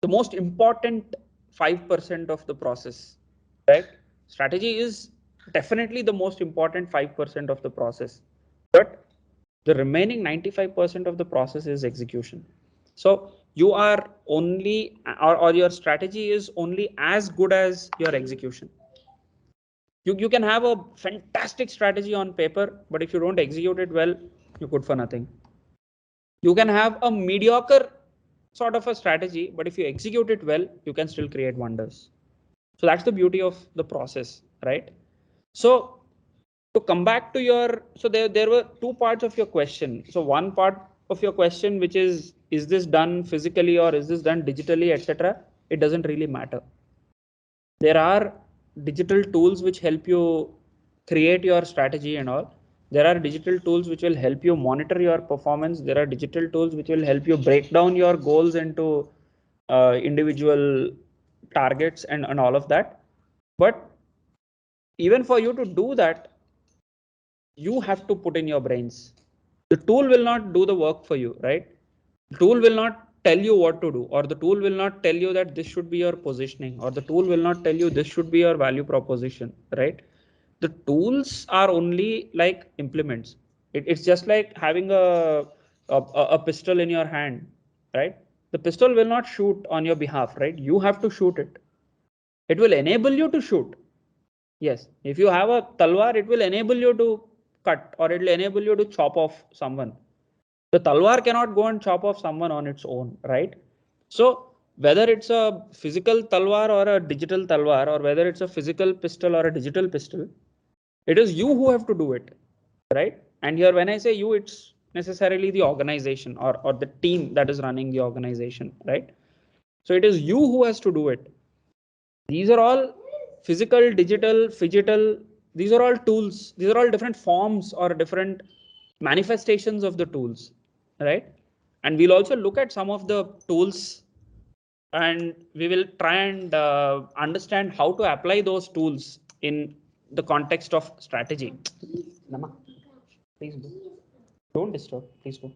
the most important 5% of the process, right? Strategy is definitely the most important 5% of the process, but the remaining 95% of the process is execution. So you are only, or your strategy is only as good as your execution. You can have a fantastic strategy on paper, but if you don't execute it well, you're good for nothing. You can have a mediocre sort of a strategy, but if you execute it well, you can still create wonders. So that's the beauty of the process, right? So to come back to your, so there were two parts of your question. So one part of your question, which is this done physically or is this done digitally, etc.? It doesn't really matter. There are digital tools which help you create your strategy and all. There are digital tools which will help you monitor your performance. There are digital tools which will help you break down your goals into individual targets and all of that. But even for you to do that, you have to put in your brains. The tool will not do the work for you, right? The tool will not tell you what to do, or the tool will not tell you that this should be your positioning, or the tool will not tell you this should be your value proposition, right? The tools are only like implements. It's just like having a pistol in your hand, right? The pistol will not shoot on your behalf, right? You have to shoot it. It will enable you to shoot. Yes, if you have a talwar, it will enable you to cut, or it will enable you to chop off someone. The talwar cannot go and chop off someone on its own, right? So whether it's a physical talwar or a digital talwar, or whether it's a physical pistol or a digital pistol, it is you who have to do it, right? And here, when I say you, it's necessarily the organization or the team that is running the organization, right? So it is you who has to do it. These are all physical, digital, phygital. These are all tools. These are all different forms or different manifestations of the tools, right? And we'll also look at some of the tools, and we will try and understand how to apply those tools in the context of strategy. Nama, please do. Don't disturb. Please do.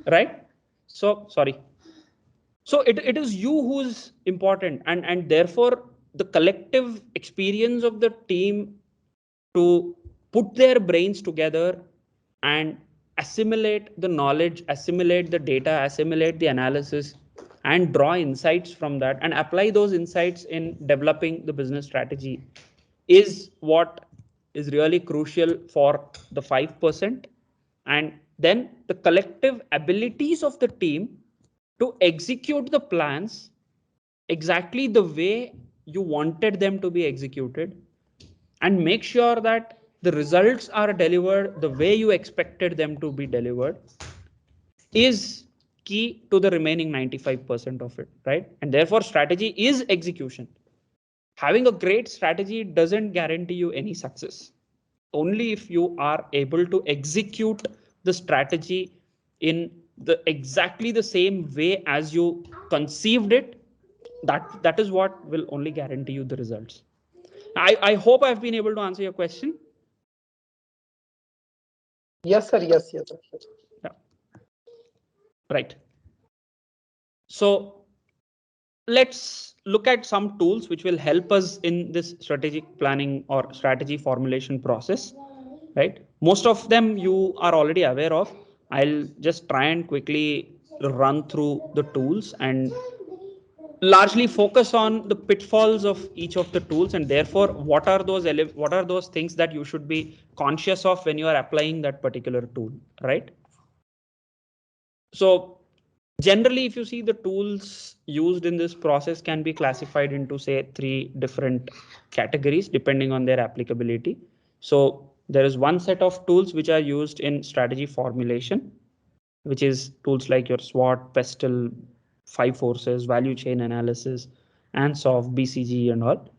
Right? So sorry. So it is you who's important, and therefore the collective experience of the team to put their brains together and assimilate the knowledge, assimilate the data, assimilate the analysis, and draw insights from that and apply those insights in developing the business strategy is what is really crucial for the 5%. And then the collective abilities of the team to execute the plans exactly the way you wanted them to be executed, and make sure that the results are delivered the way you expected them to be delivered, is key to the remaining 95% of it, right? And therefore strategy is execution. Having a great strategy doesn't guarantee you any success. Only if you are able to execute the strategy in the exactly the same way as you conceived it, that is what will only guarantee you the results. I hope I've been able to answer your question. Yes, sir. Yes, yes, sir. Yeah. Right. So let's look at some tools which will help us in this strategic planning or strategy formulation process, right? Most of them you are already aware of. I'll just try and quickly run through the tools and largely focus on the pitfalls of each of the tools, and therefore what are those things that you should be conscious of when you are applying that particular tool, right? So generally, if you see, the tools used in this process can be classified into, say, 3 different categories depending on their applicability. So there is one set of tools which are used in strategy formulation, which is tools like your SWOT, PESTLE, 5 forces, value chain analysis, ANSOF, BCG and all.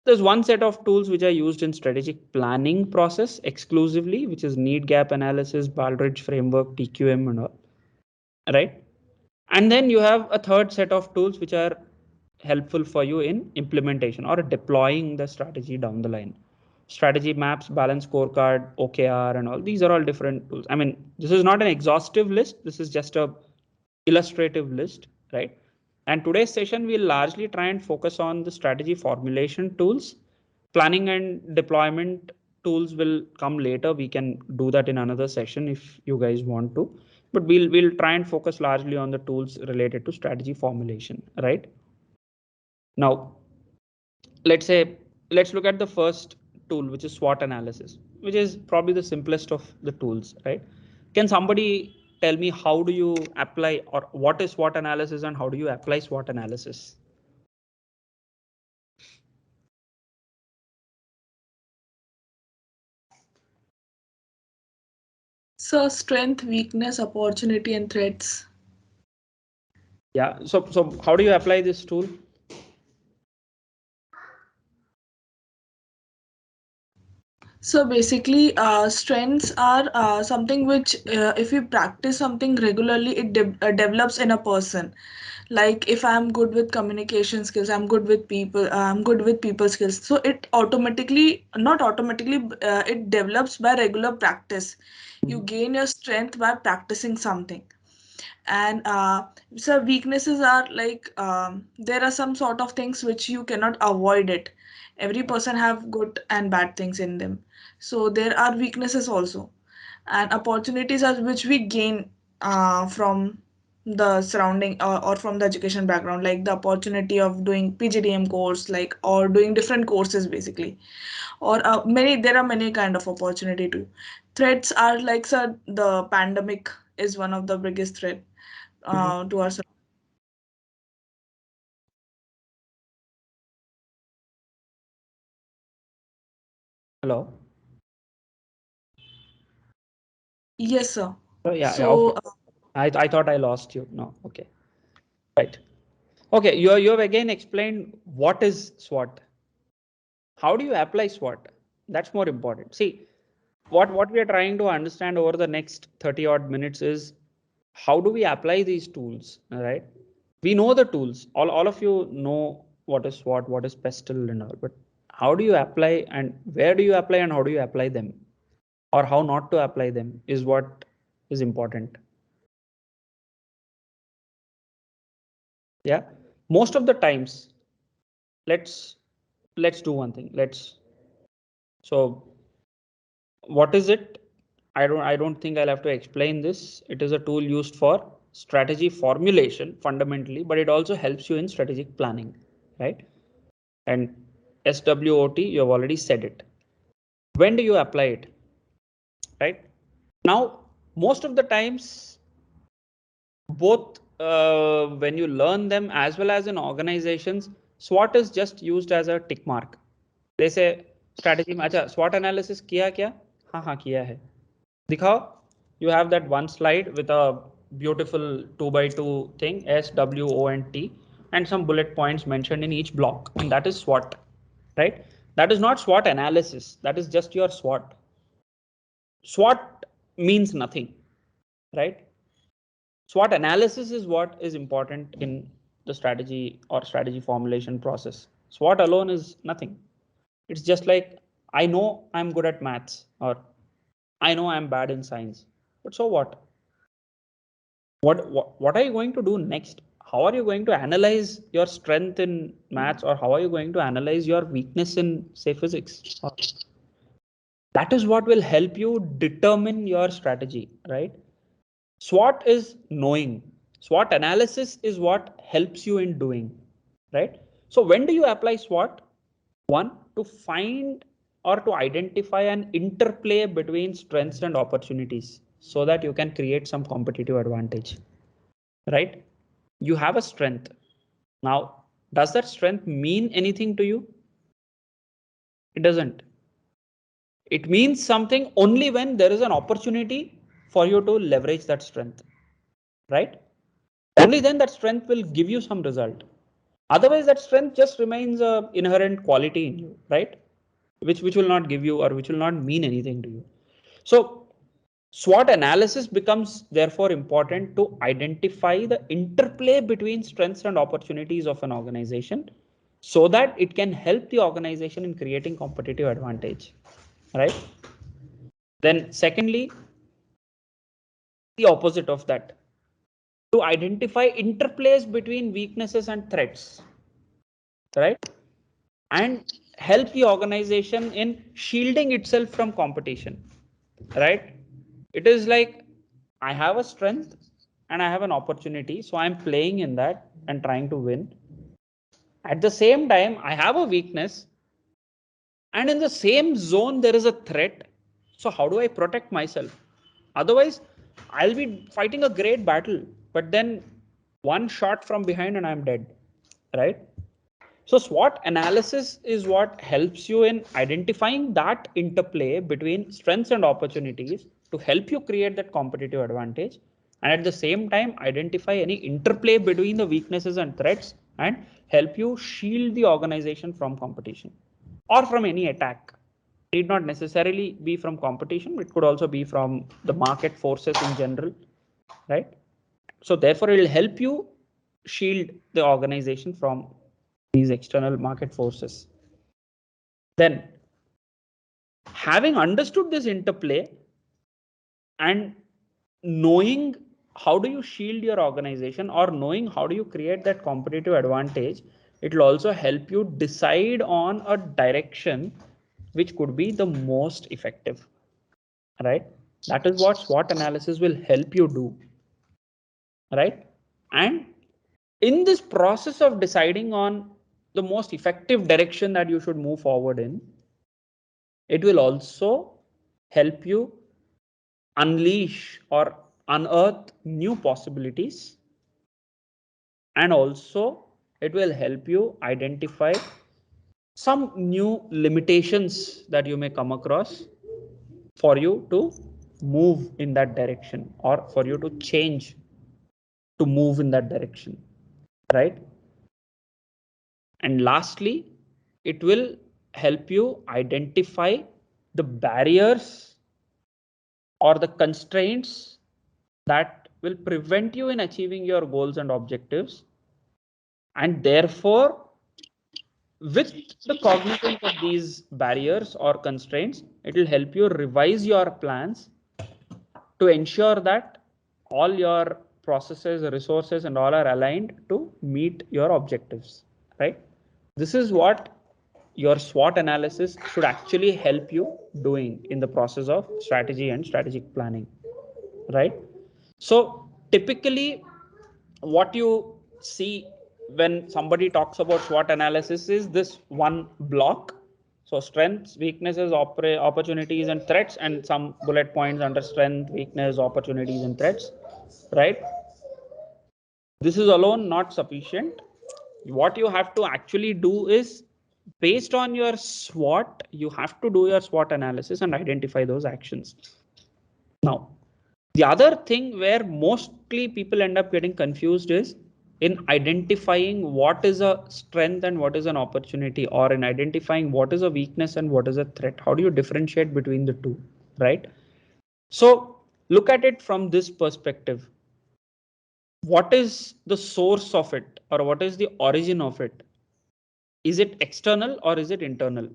There's one set of tools which are used in strategic planning process exclusively, which is need gap analysis, Baldrige framework, TQM and all, right? And then you have a third set of tools which are helpful for you in implementation or deploying the strategy down the line. Strategy maps, balance scorecard, OKR, and all. These are all different tools. I mean, this is not an exhaustive list. This is just a illustrative list, right? And today's session, we'll largely try and focus on the strategy formulation tools. Planning and deployment tools will come later. We can do that in another session if you guys want to, but we'll try and focus largely on the tools related to strategy formulation, right? Now, let's look at the first tool, which is SWOT analysis, which is probably the simplest of the tools, right? Can somebody tell me how do you apply, or what is SWOT analysis and how do you apply SWOT analysis? So strength, weakness, opportunity, and threats. Yeah. So how do you apply this tool? So basically, strengths are something which, if you practice something regularly, it develops in a person. Like if I'm good with communication skills, I'm good with people, I'm good with people skills. So it automatically, not automatically, it develops by regular practice. You gain your strength by practicing something. And so weaknesses are like, there are some sort of things which you cannot avoid it. Every person have good and bad things in them, so there are weaknesses also. And opportunities are which we gain from the surrounding, or from the education background, like the opportunity of doing PGDM course, like, or doing different courses basically. Or there are many kind of opportunity too. Threats are like, sir, the pandemic is one of the biggest threat to our surroundings. Hello. Yes, sir. Oh, yeah. So Okay. I thought I lost you. No. Okay. Right. Okay. You have again explained what is SWOT. How do you apply SWOT? That's more important. See, what we are trying to understand over the next 30 odd minutes is how do we apply these tools, all right? We know the tools. All of you know what is SWOT, what is PESTLE and all, but how do you apply and where do you apply and how do you apply them? Or how not to apply them is what is important. Yeah. Most of the times, let's do one thing. So what is it? I don't think I'll have to explain this. It is a tool used for strategy formulation fundamentally, but it also helps you in strategic planning, right? And SWOT, you have already said it. When do you apply it? Right? Now, most of the times, both when you learn them as well as in organizations, SWOT is just used as a tick mark. They say strategy में अच्छा SWOT analysis किया क्या? हाँ किया है. दिखाओ. You have that one slide with a beautiful 2x2 thing, SWOT, and some bullet points mentioned in each block, and that is SWOT, right? That is not SWOT analysis. That is just your SWOT. SWOT means nothing, right? SWOT analysis is what is important in the strategy or strategy formulation process. SWOT alone is nothing. It's just like, I know I'm good at maths, or I know I'm bad in science, but so what? What are you going to do next? how are you going to analyze your strength in maths, or how are you going to analyze your weakness in, say, physics? That is what will help you determine your strategy, right? SWOT is knowing. SWOT analysis is what helps you in doing, right? So when do you apply SWOT? One, to find or to identify an interplay between strengths and opportunities so that you can create some competitive advantage, right? You have a strength. Now, does that strength mean anything to you? It doesn't. It means something only when there is an opportunity for you to leverage that strength, right? Only then that strength will give you some result. Otherwise, that strength just remains a inherent quality in you, right? Which will not give you, or which will not mean anything to you. So SWOT analysis becomes therefore important to identify the interplay between strengths and opportunities of an organization so that it can help the organization in creating competitive advantage, right? Then secondly, the opposite of that, to identify interplays between weaknesses and threats, right? And help the organization in shielding itself from competition, right? It is like, I have a strength and I have an opportunity, so I'm playing in that and trying to win. At the same time, I have a weakness, and in the same zone there is a threat. So how do I protect myself? Otherwise, I'll be fighting a great battle, but then one shot from behind and I'm dead, right? So SWOT analysis is what helps you in identifying that interplay between strengths and opportunities to help you create that competitive advantage, and at the same time identify any interplay between the weaknesses and threats and help you shield the organization from competition or from any attack. It need not necessarily be from competition, it could also be from the market forces in general, right? So therefore it will help you shield the organization from these external market forces. Then, having understood this interplay and knowing how do you shield your organization, or knowing how do you create that competitive advantage, it will also help you decide on a direction which could be the most effective, right? That is what SWOT analysis will help you do, right? And in this process of deciding on the most effective direction that you should move forward in, it will also help you unleash or unearth new possibilities, and also it will help you identify some new limitations that you may come across for you to move in that direction, or for you to change to move in that direction, right? And lastly, it will help you identify the barriers or the constraints that will prevent you in achieving your goals and objectives. And therefore, with the cognizance of these barriers or constraints, it will help you revise your plans to ensure that all your processes, resources, and all are aligned to meet your objectives, right? This is what your SWOT analysis should actually help you doing in the process of strategy and strategic planning, right? So typically what you see when somebody talks about SWOT analysis is this one block. So strengths, weaknesses, opportunities, and threats, and some bullet points under strength, weakness, opportunities, and threats, right? This is alone not sufficient. What you have to actually do is, based on your SWOT, you have to do your SWOT analysis and identify those actions. Now, the other thing where mostly people end up getting confused is in identifying what is a strength and what is an opportunity, or in identifying what is a weakness and what is a threat. How do you differentiate between the two, right? So look at it from this perspective. What is the source of it, or what is the origin of it? Is it external or is it internal,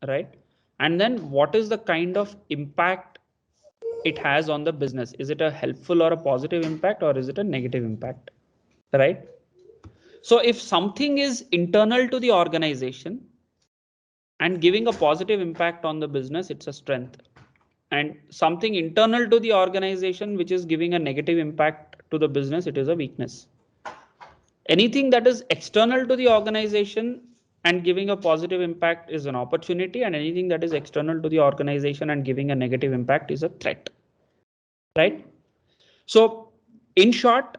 right? And then what is the kind of impact it has on the business? Is it a helpful or a positive impact, or is it a negative impact, right? So if something is internal to the organization and giving a positive impact on the business, it's a strength. And something internal to the organization which is giving a negative impact to the business, it is a weakness. Anything that is external to the organization and giving a positive impact is an opportunity, and anything that is external to the organization and giving a negative impact is a threat, right? So in short,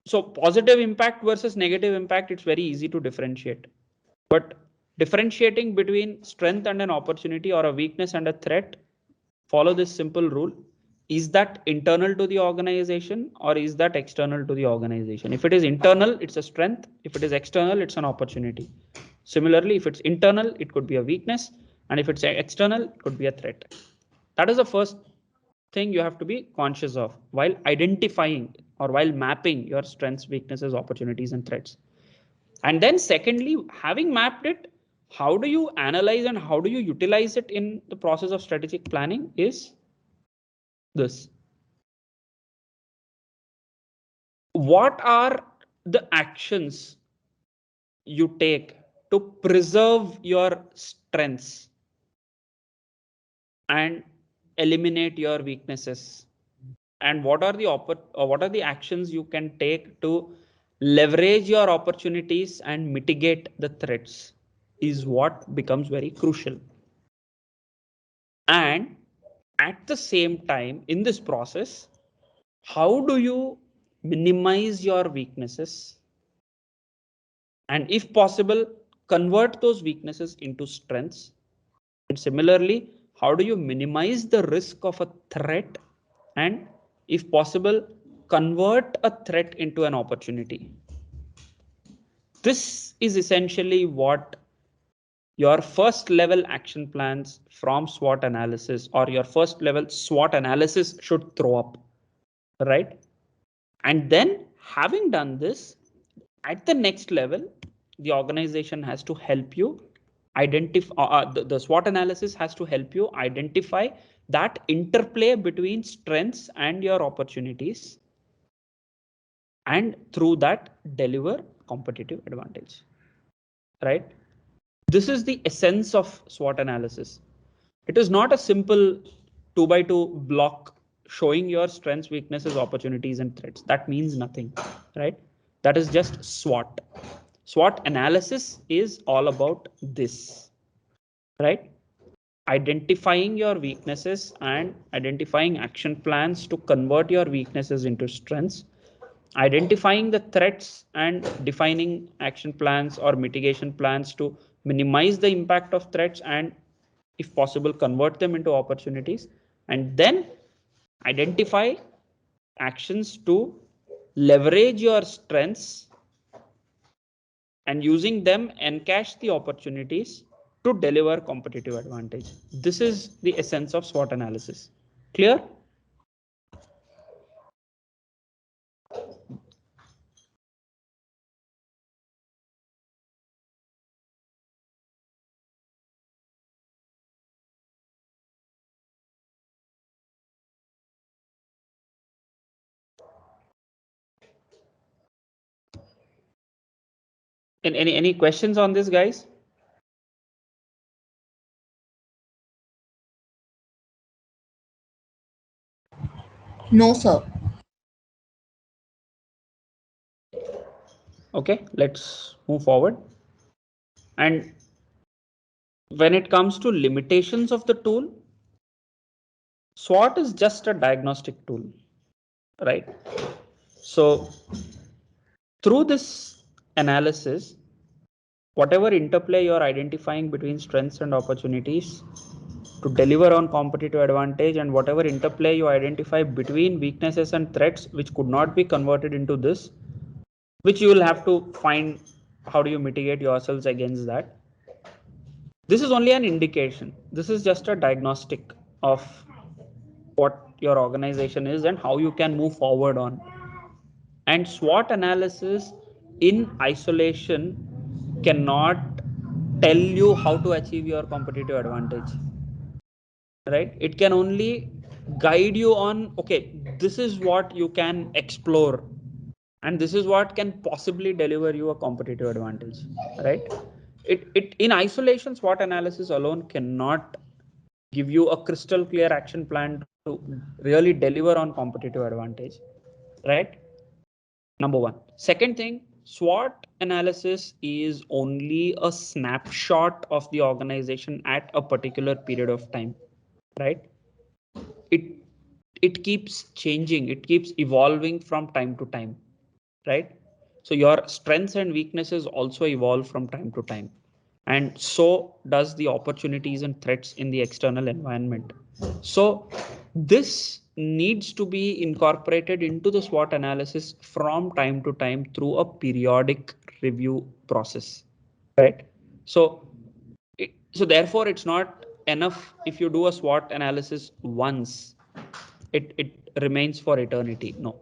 so positive impact versus negative impact, it's very easy to differentiate. But differentiating between strength and an opportunity, or a weakness and a threat, follow this simple rule. Is that internal to the organization or is that external to the organization? If it is internal, it's a strength. If it is external, it's an opportunity. Similarly, if it's internal, it could be a weakness. And if it's external, it could be a threat. That is the first thing you have to be conscious of while identifying or while mapping your strengths, weaknesses, opportunities, and threats. And then secondly, having mapped it, how do you analyze and how do you utilize it in the process of strategic planning is this. What are the actions you take to preserve your strengths and eliminate your weaknesses? And what are the actions you can take to leverage your opportunities and mitigate the threats is what becomes very crucial. And at the same time, in this process, how do you minimize your weaknesses? And if possible, convert those weaknesses into strengths. And similarly, how do you minimize the risk of a threat? And if possible, convert a threat into an opportunity. This is essentially what your first level action plans from SWOT analysis, or your first level SWOT analysis, should throw up, right? And then having done this, at the next level, the organization has to help you identify, the SWOT analysis has to help you identify that interplay between strengths and your opportunities, and through that deliver competitive advantage, right? This is the essence of SWOT analysis. It is not a simple 2x2 block showing your strengths, weaknesses, opportunities, and threats. That means nothing, right? That is just SWOT. SWOT analysis is all about this, right? Identifying your weaknesses and identifying action plans to convert your weaknesses into strengths, identifying the threats and defining action plans or mitigation plans to minimize the impact of threats and, if possible, convert them into opportunities, and then identify actions to leverage your strengths and using them encash the opportunities to deliver competitive advantage. This is the essence of SWOT analysis. Clear? And any questions on this, guys? No, sir. Okay, let's move forward. And when it comes to limitations of the tool, SWOT is just a diagnostic tool, right? So through this analysis, whatever interplay you're identifying between strengths and opportunities to deliver on competitive advantage, and whatever interplay you identify between weaknesses and threats which could not be converted into this, which you will have to find how do you mitigate yourselves against that. This is only an indication. This is just a diagnostic of what your organization is and how you can move forward on. And SWOT analysis in isolation cannot tell you how to achieve your competitive advantage, right? It can only guide you on, okay, this is what you can explore, And this is what can possibly deliver you a competitive advantage, right? It in isolation, SWOT analysis alone cannot give you a crystal clear action plan to really deliver on competitive advantage, right? Number one. Second thing, SWOT analysis is only a snapshot of the organization at a particular period of time, right? It keeps changing, it keeps evolving from time to time, right? So your strengths and weaknesses also evolve from time to time, and so does the opportunities and threats in the external environment. So this needs to be incorporated into the SWOT analysis from time to time through a periodic review process, right? So so therefore it's not enough if you do a SWOT analysis once, it remains for eternity. No,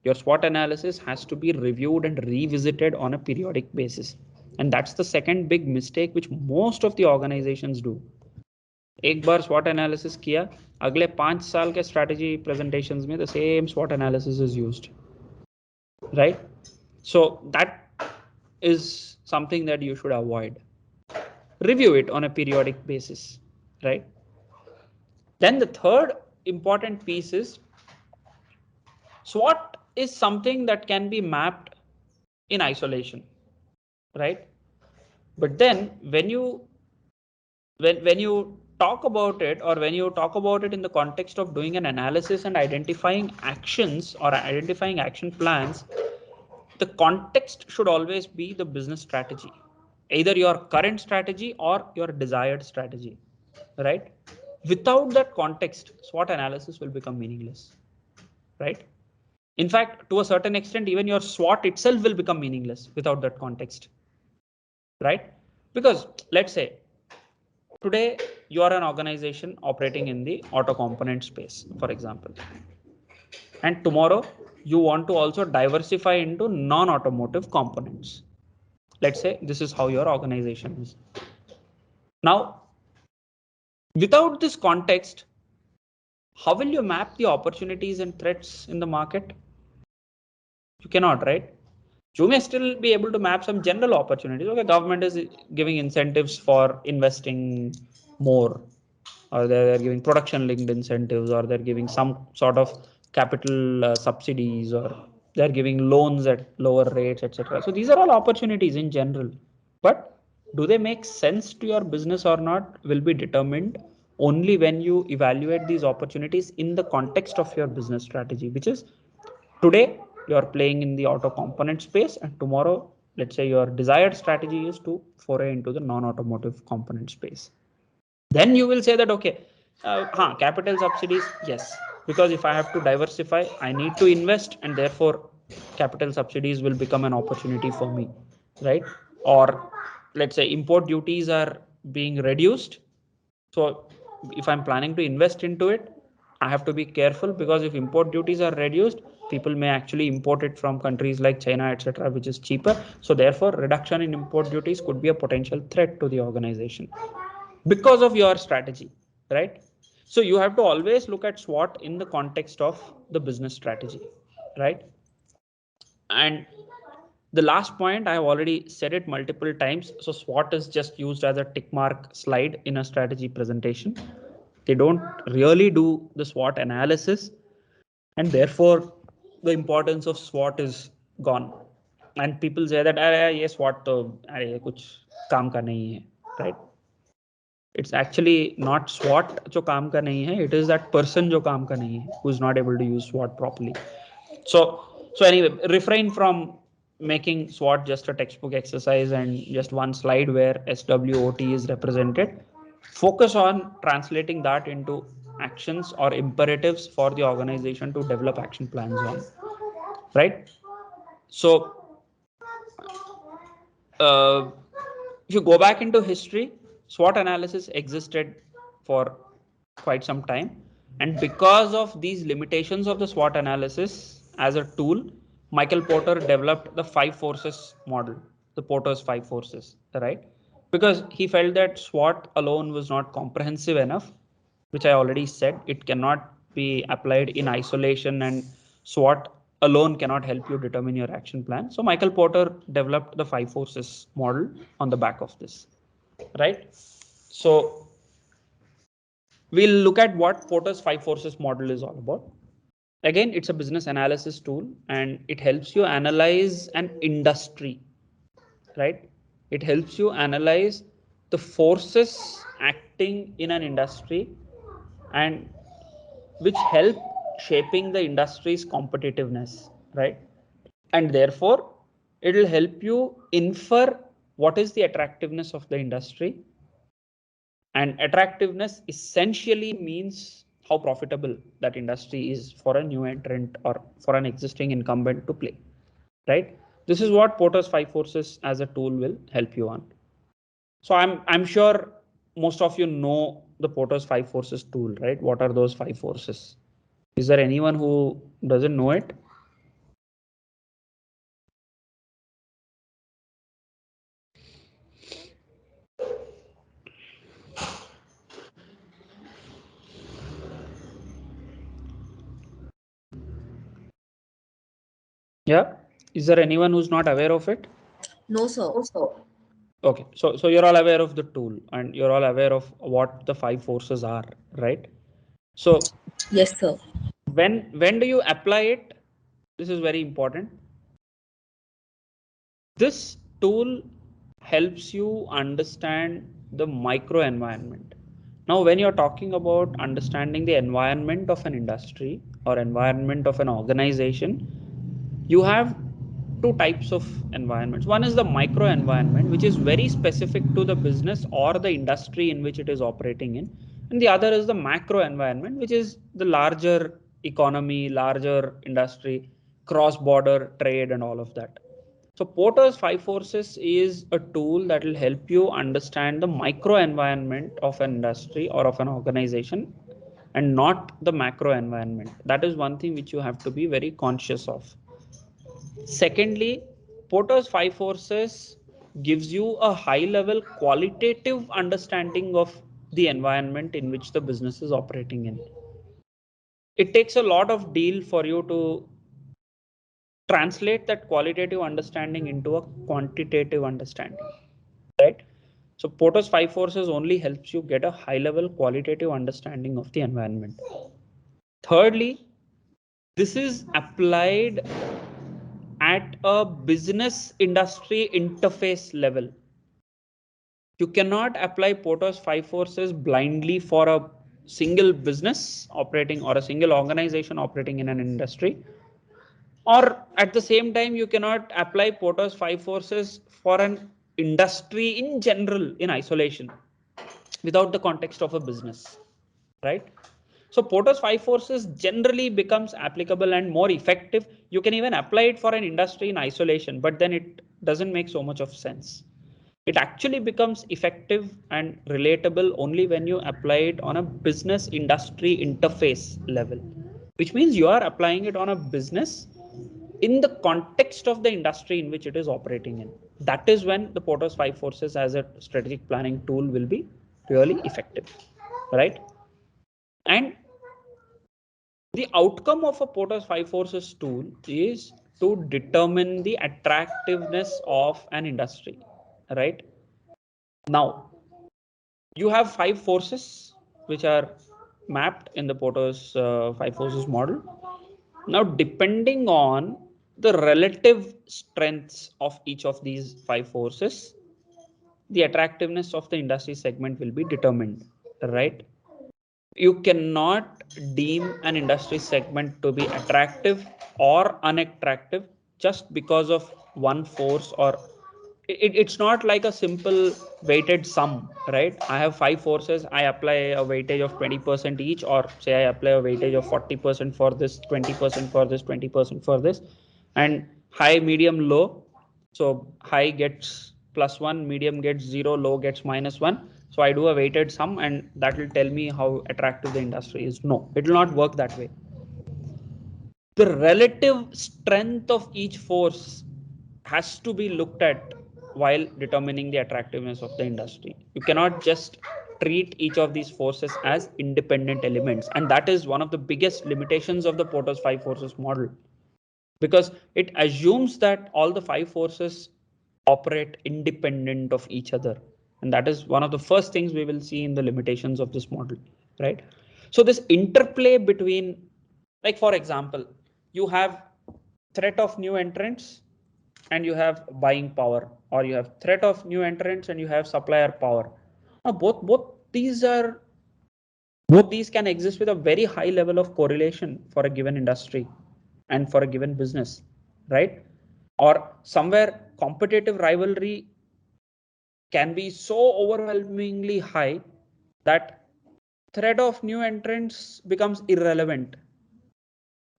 your SWOT analysis has to be reviewed and revisited on a periodic basis. And that's the second big mistake which most of the organizations do. एक बार SWOT analysis किया, अगले 5 साल के strategy presentations में the same SWOT analysis is used, right? So that is something that you should avoid. Review it on a periodic basis, right? Then the third important piece is SWOT is something that can be mapped in isolation, right? But then when you talk about it, or when you talk about it in the context of doing an analysis and identifying actions or identifying action plans, the context should always be the business strategy, either your current strategy or your desired strategy, right? Without that context, SWOT analysis will become meaningless, right? In fact, to a certain extent, even your SWOT itself will become meaningless without that context, right? Because let's say today you are an organization operating in the auto component space, for example, and tomorrow you want to also diversify into non-automotive components. Let's say this is how your organization is. Now, without this context, how will you map the opportunities and threats in the market? You cannot, right? You may still be able to map some general opportunities. Okay, government is giving incentives for investing more, or they're giving production linked incentives, or they're giving some sort of capital subsidies, or they're giving loans at lower rates, etc. So these are all opportunities in general, but do they make sense to your business or not will be determined only when you evaluate these opportunities in the context of your business strategy, which is today you are playing in the auto component space, and tomorrow let's say your desired strategy is to foray into the non-automotive component space. Then you will say that okay, capital subsidies, yes, because if I have to diversify, I need to invest, and therefore capital subsidies will become an opportunity for me, right? Or let's say import duties are being reduced, so if I'm planning to invest into it, I have to be careful, because if import duties are reduced, people may actually import it from countries like China, etc., which is cheaper. So therefore reduction in import duties could be a potential threat to the organization because of your strategy, right? So you have to always look at SWOT in the context of the business strategy, right? And the last point, I have already said it multiple times. So SWOT is just used as a tick mark slide in a strategy presentation. They don't really do the SWOT analysis, and therefore the importance of SWOT is gone. And people say that ये SWOT तो अरे कुछ काम का नहीं है, right? It's actually not SWOT जो काम का नहीं है. It is that person जो काम का नहीं है, who is not able to use SWOT properly. So anyway, refrain from making SWOT just a textbook exercise and just one slide where SWOT is represented. Focus on translating that into actions or imperatives for the organization to develop action plans on, right? So if you go back into history, SWOT analysis existed for quite some time. And because of these limitations of the SWOT analysis as a tool, Michael Porter developed the 5 forces model, the Porter's 5 forces, right? Because he felt that SWOT alone was not comprehensive enough, which I already said, it cannot be applied in isolation, and SWOT alone cannot help you determine your action plan. So Michael Porter developed the 5 forces model on the back of this, right? So we'll look at what Porter's 5 forces model is all about. Again, it's a business analysis tool and it helps you analyze an industry, right? It helps you analyze the forces acting in an industry and which help shaping the industry's competitiveness, right? And therefore, it will help you infer what is the attractiveness of the industry. And attractiveness essentially means how profitable that industry is for a new entrant or for an existing incumbent to play, right? This is what Porter's 5 forces as a tool will help you on. So I'm sure most of you know the Porter's 5 forces tool, right? What are those 5 forces? Is there anyone who doesn't know it? Yeah. Is there anyone who's not aware of it? No, sir. Okay. So you're all aware of the tool and you're all aware of what the 5 forces are, right? So Yes, sir. when do you apply it? This is very important. This tool helps you understand the micro environment. Now, when you're talking about understanding the environment of an industry or environment of an organization, you have two types of environments. One is the micro environment, which is very specific to the business or the industry in which it is operating in. And the other is the macro environment, which is the larger economy, larger industry, cross-border trade and all of that. So Porter's 5 forces is a tool that will help you understand the micro environment of an industry or of an organization and not the macro environment. That is one thing which you have to be very conscious of. Secondly, Porter's 5 forces gives you a high level qualitative understanding of the environment in which the business is operating in. It takes a lot of deal for you to translate that qualitative understanding into a quantitative understanding, right? So Porter's 5 forces only helps you get a high level qualitative understanding of the environment. Thirdly, this is applied at a business industry interface level. You cannot apply Porter's 5 forces blindly for a single business operating or a single organization operating in an industry. Or at the same time, you cannot apply Porter's 5 forces for an industry in general in isolation without the context of a business, right? So Porter's 5 forces generally becomes applicable and more effective. You can even apply it for an industry in isolation, but then it doesn't make so much of sense. It actually becomes effective and relatable only when you apply it on a business industry interface level, which means you are applying it on a business in the context of the industry in which it is operating in. That is when the Porter's 5 forces as a strategic planning tool will be really effective, right? And the outcome of a Porter's 5 forces tool is to determine the attractiveness of an industry, right? Now, you have 5 forces which are mapped in the Porter's 5 forces model. Now, depending on the relative strengths of each of these 5 forces, the attractiveness of the industry segment will be determined, right? You cannot deem an industry segment to be attractive or unattractive just because of one force, or it's not like a simple weighted sum, right? I have 5 forces, I apply a weightage of 20% each, or say I apply a weightage of 40% for this, 20% for this, 20% for this, and high, medium, low. So high gets +1, medium gets 0, low gets -1. So I do a weighted sum and that will tell me how attractive the industry is. No, it will not work that way. The relative strength of each force has to be looked at while determining the attractiveness of the industry. You cannot just treat each of these forces as independent elements. And that is one of the biggest limitations of the Porter's 5 forces model. because it assumes that all the five forces operate independent of each other. And that is one of the first things we will see in the limitations of this model, right? So this interplay between, like for example, you have threat of new entrants and you have buying power, or you have threat of new entrants and you have supplier power. Now both these can exist with a very high level of correlation for a given industry and for a given business, right? Or somewhere competitive rivalry can be so overwhelmingly high that threat of new entrants becomes irrelevant.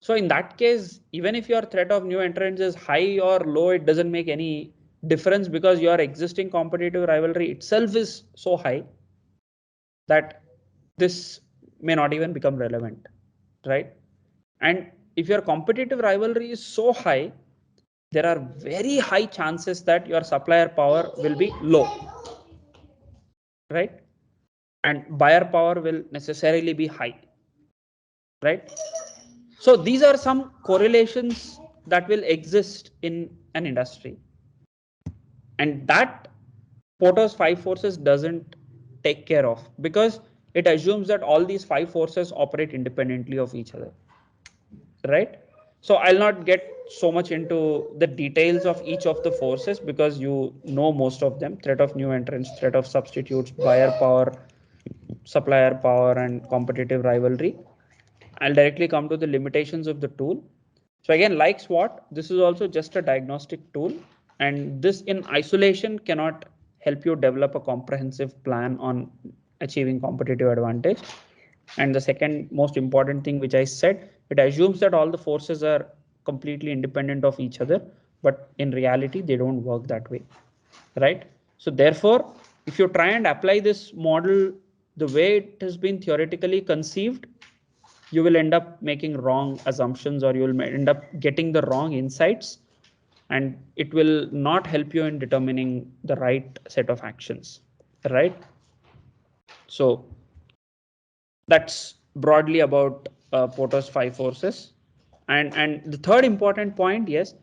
So in that case, even if your threat of new entrants is high or low, it doesn't make any difference, because your existing competitive rivalry itself is so high that this may not even become relevant, right? And if your competitive rivalry is so high, there are very high chances that your supplier power will be low, right? And buyer power will necessarily be high, right? So these are some correlations that will exist in an industry, and that Porter's five forces doesn't take care of, because it assumes that all these five forces operate independently of each other, right? So I'll not get so much into the details of each of the forces, because you know most of them: threat of new entrants, threat of substitutes, buyer power, supplier power, and competitive rivalry. I'll directly come to the limitations of the tool. So again, like SWOT, this is also just a diagnostic tool, and this in isolation cannot help you develop a comprehensive plan on achieving competitive advantage. And the second most important thing, which I said, it assumes that all the forces are completely independent of each other, but in reality, they don't work that way, right? So therefore, if you try and apply this model the way it has been theoretically conceived, you will end up making wrong assumptions, or you will end up getting the wrong insights, and it will not help you in determining the right set of actions, right? So that's broadly about Porter's five forces. And the third important point, yes,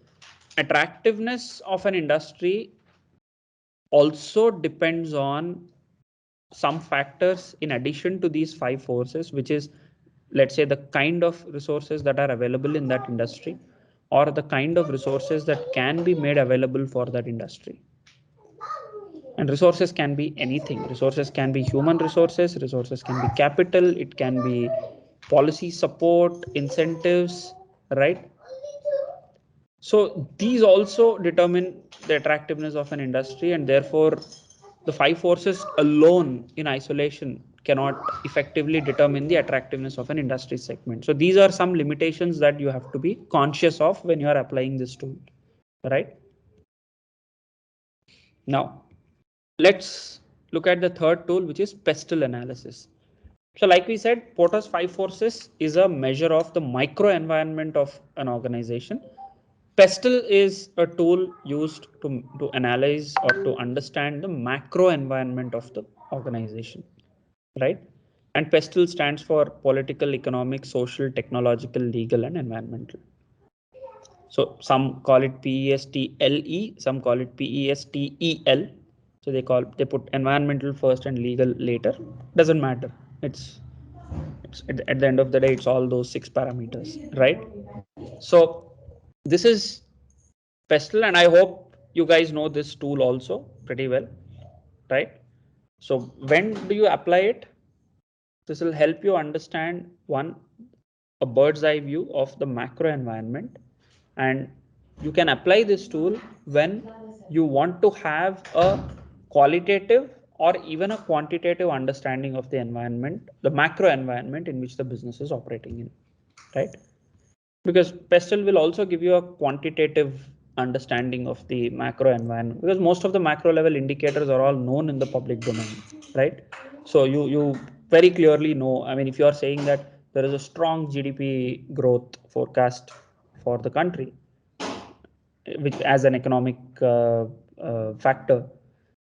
attractiveness of an industry also depends on some factors in addition to these five forces, which is, let's say, the kind of resources that are available in that industry, or the kind of resources that can be made available for that industry. And resources can be anything. Resources can be human resources can be capital, it can be policy support, incentives, right? So these also determine the attractiveness of an industry, and therefore the five forces alone in isolation cannot effectively determine the attractiveness of an industry segment. So these are some limitations that you have to be conscious of when you are applying this tool, right? Now, let's look at the third tool, which is pestle analysis. So like we said, Porter's five forces is a measure of the microenvironment of an organization. Pestle is a tool used to analyze or to understand the macro environment of the organization, right? And Pestle stands for political, economic, social, technological, legal, and environmental. So some call it PESTLE, some call it PESTEL. So they put environmental first and legal later. Doesn't matter. It's at the end of the day, it's all those six parameters, right? So this is Pestle, and I hope you guys know this tool also pretty well, right? So when do you apply it? This will help you understand a bird's eye view of the macro environment, and you can apply this tool when you want to have a qualitative or even a quantitative understanding of the environment, the macro environment in which the business is operating in, right? Because pestle will also give you a quantitative understanding of the macro environment, because most of the macro level indicators are all known in the public domain, right? So you very clearly know, I mean, if you are saying that there is a strong GDP growth forecast for the country, which as an economic factor,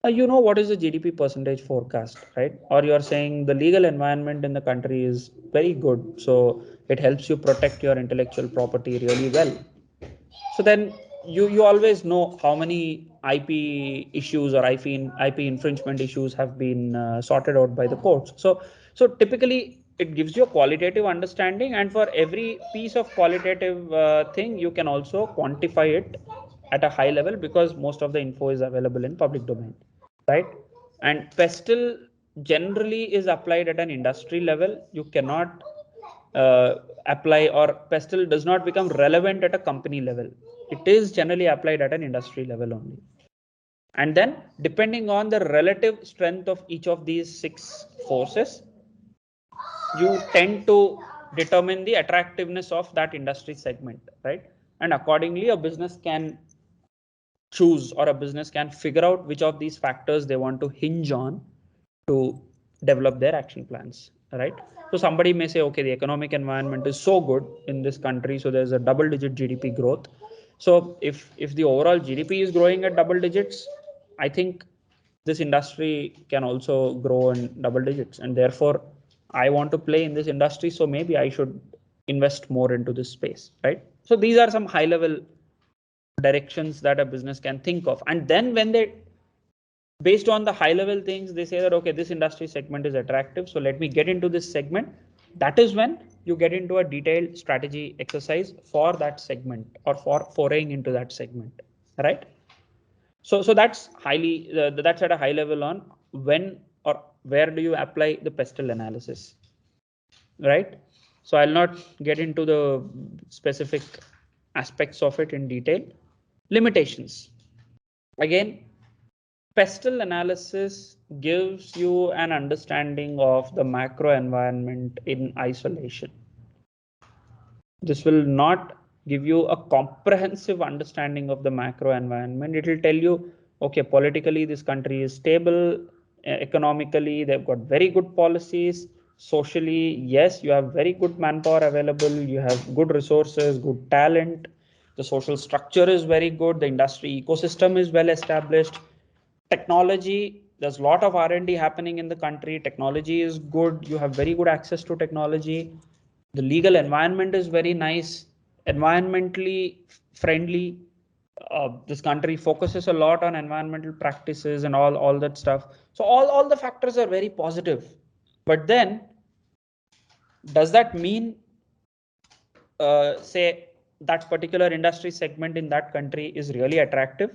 you know what is the GDP percentage forecast, right? Or you are saying the legal environment in the country is very good, so it helps you protect your intellectual property really well. So then you always know how many IP issues or IP infringement issues have been sorted out by the courts. So typically it gives you a qualitative understanding, and for every piece of qualitative thing you can also quantify it at a high level, because most of the info is available in public domain, right? And pestle generally is applied at an industry level. You cannot apply, or pestle does not become relevant at a company level. It is generally applied at an industry level only. And then depending on the relative strength of each of these 6 forces, you tend to determine the attractiveness of that industry segment, right? And accordingly a business can choose, or a business can figure out which of these factors they want to hinge on to develop their action plans, right? So somebody may say, okay, the economic environment is so good in this country, so there's a double-digit GDP growth. So if the overall GDP is growing at double digits, I think this industry can also grow in double digits, and therefore I want to play in this industry, so maybe I should invest more into this space, right? So these are some high level directions that a business can think of. And then when they, based on the high level things, they say that, okay, this industry segment is attractive, so let me get into this segment. That is when you get into a detailed strategy exercise for that segment, or for foraying into that segment, right? So that's that's at a high level on when or where do you apply the pestle analysis, right? So I'll not get into the specific aspects of it in detail. Limitations. Again, pestle analysis gives you an understanding of the macro environment in isolation. This will not give you a comprehensive understanding of the macro environment. It will tell you, okay, politically this country is stable, economically they've got very good policies, socially, yes, you have very good manpower available, you have good resources, good talent, the social structure is very good, the industry ecosystem is well established. Technology, there's a lot of R&D happening in the country, technology is good, you have very good access to technology, the legal environment is very nice, environmentally friendly. This country focuses a lot on environmental practices and all that stuff. So all the factors are very positive. But then, does that mean, say, that particular industry segment in that country is really attractive?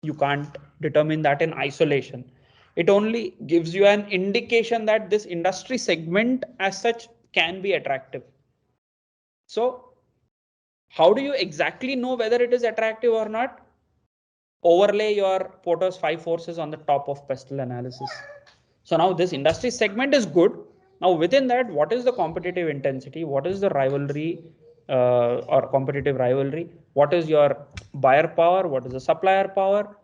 You can't determine that in isolation. It only gives you an indication that this industry segment as such can be attractive. So how do you exactly know whether it is attractive or not? Overlay your Porter's 5 forces on the top of pestle analysis. So now this industry segment is good. Now within that, what is the competitive intensity? What is the rivalry or competitive rivalry? What is your buyer power? What is the supplier power?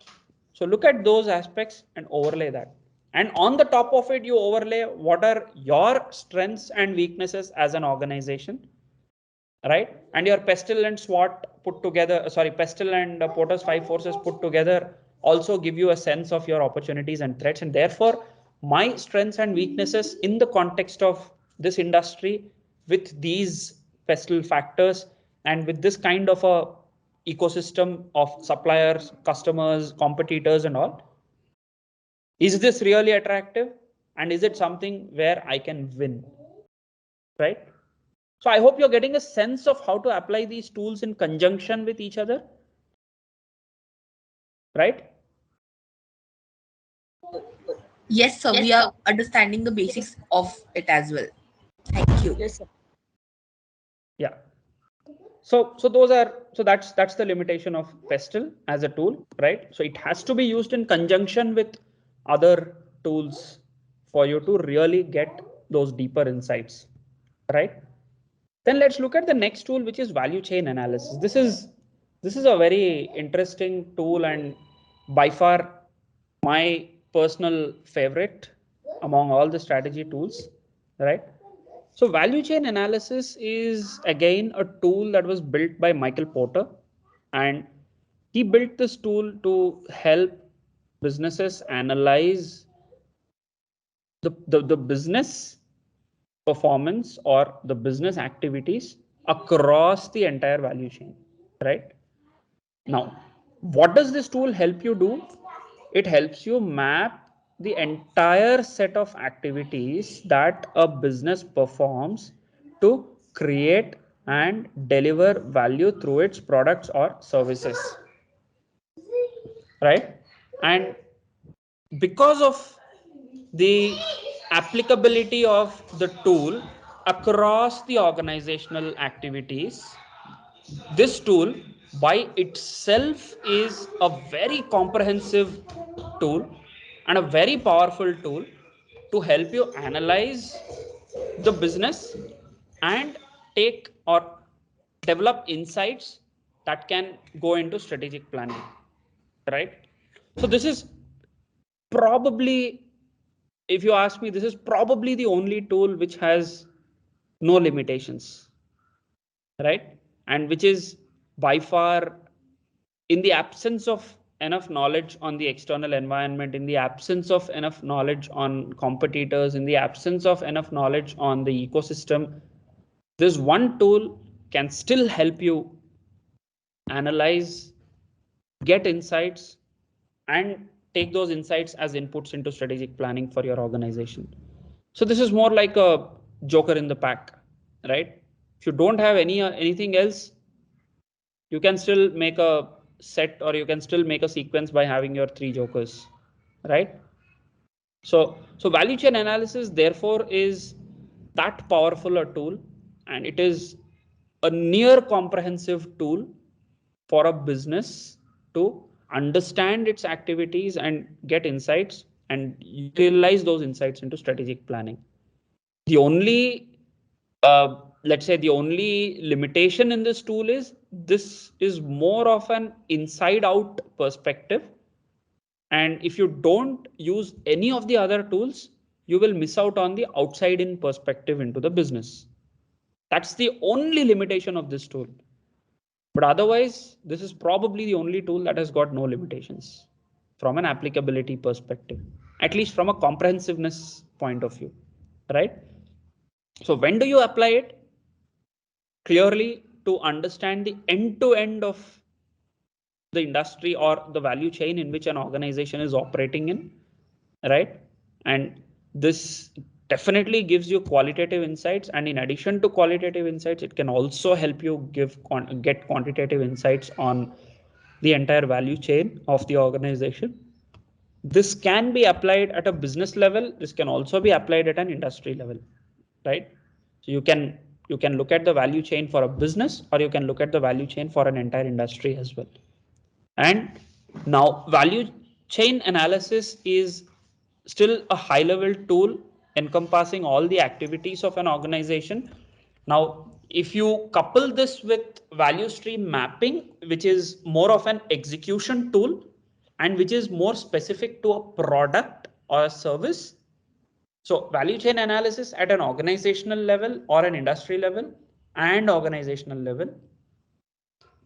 So look at those aspects and overlay that. And on the top of it, you overlay what are your strengths and weaknesses as an organization, right? And your pestle and SWOT put together, sorry, pestle and Porter's 5 forces put together also give you a sense of your opportunities and threats. And therefore, my strengths and weaknesses in the context of this industry with these pestle factors and with this kind of a ecosystem of suppliers, customers, competitors and all, is this really attractive? And is it something where I can win, right? So I hope you're getting a sense of how to apply these tools in conjunction with each other, right? Yes, sir. We are understanding the basics of it as well. Thank you. Yes, sir. Yeah. So that's the limitation of pestle as a tool, right? So it has to be used in conjunction with other tools for you to really get those deeper insights, right? Then let's look at the next tool, which is value chain analysis. This is a very interesting tool and by far my personal favorite among all the strategy tools, right? So value chain analysis is again a tool that was built by Michael Porter, and he built this tool to help businesses analyze the business performance or the business activities across the entire value chain, right? Now, what does this tool help you do? It helps you map the entire set of activities that a business performs to create and deliver value through its products or services. Right? And because of the applicability of the tool across the organizational activities, this tool by itself is a very comprehensive tool and a very powerful tool to help you analyze the business and take or develop insights that can go into strategic planning, right? So this is probably, if you ask me, this is probably the only tool which has no limitations, right? And which is by far, in the absence of enough knowledge on the external environment, in the absence of enough knowledge on competitors, in the absence of enough knowledge on the ecosystem, this one tool can still help you analyze, get insights, and take those insights as inputs into strategic planning for your organization. So this is more like a joker in the pack, right? If you don't have anything else, you can still make a set, or you can still make a sequence by having your 3 jokers, right? So value chain analysis therefore is that powerful a tool, and it is a near comprehensive tool for a business to understand its activities and get insights and utilize those insights into strategic planning. The only let's say the only limitation in this tool is this is more of an inside out perspective, and if you don't use any of the other tools, you will miss out on the outside in perspective into the business. That's the only limitation of this tool. But otherwise, this is probably the only tool that has got no limitations from an applicability perspective, at least from a comprehensiveness point of view, right? So when do you apply it? Clearly, to understand the end to end of the industry or the value chain in which an organization is operating in, right? And this definitely gives you qualitative insights, and in addition to qualitative insights, it can also help you get quantitative insights on the entire value chain of the organization. This can be applied at a business level. This can also be applied at an industry level, right? So you can look at the value chain for a business, or you can look at the value chain for an entire industry as well. And now value chain analysis is still a high level tool encompassing all the activities of an organization. Now, if you couple this with value stream mapping, which is more of an execution tool and which is more specific to a product or a service. So value chain analysis at an organizational level or an industry level and organizational level,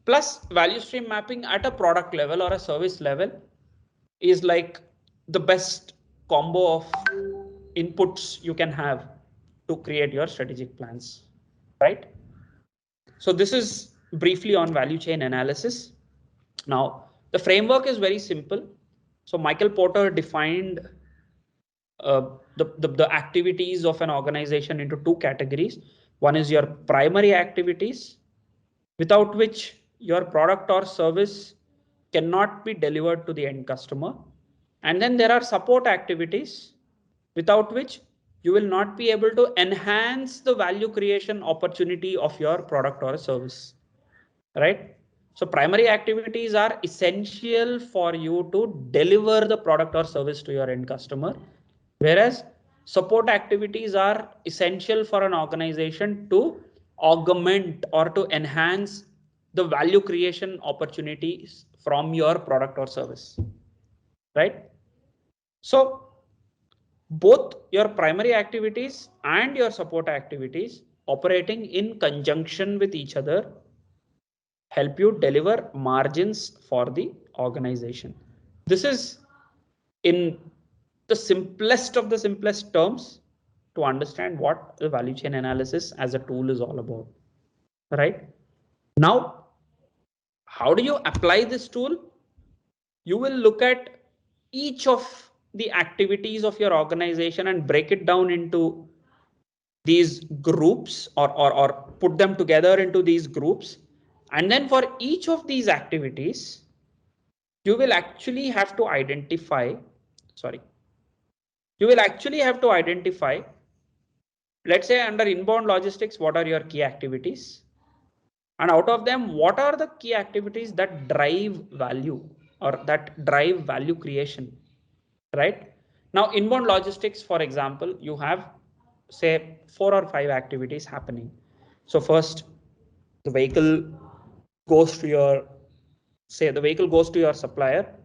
plus value stream mapping at a product level or a service level, is like the best combo of inputs you can have to create your strategic plans, right? So this is briefly on value chain analysis. Now, the framework is very simple. So Michael Porter defined the activities of an organization into 2 categories. One is your primary activities, without which your product or service cannot be delivered to the end customer. And then there are support activities, without which you will not be able to enhance the value creation opportunity of your product or service, right? So primary activities are essential for you to deliver the product or service to your end customer, whereas support activities are essential for an organization to augment or to enhance the value creation opportunities from your product or service, right? So both your primary activities and your support activities operating in conjunction with each other help you deliver margins for the organization. This is in the simplest of the simplest terms to understand what the value chain analysis as a tool is all about, right? Now, How do you apply this tool? You will look at each of the activities of your organization and break it down into these groups, or put them together into these groups. And then for each of these activities, you will actually have to identify, let's say under inbound logistics, what are your key activities? And out of them, what are the key activities that drive value or that drive value creation, right? Now, inbound logistics, for example, you have say 4 or 5 activities happening. So first, the vehicle goes to your, supplier.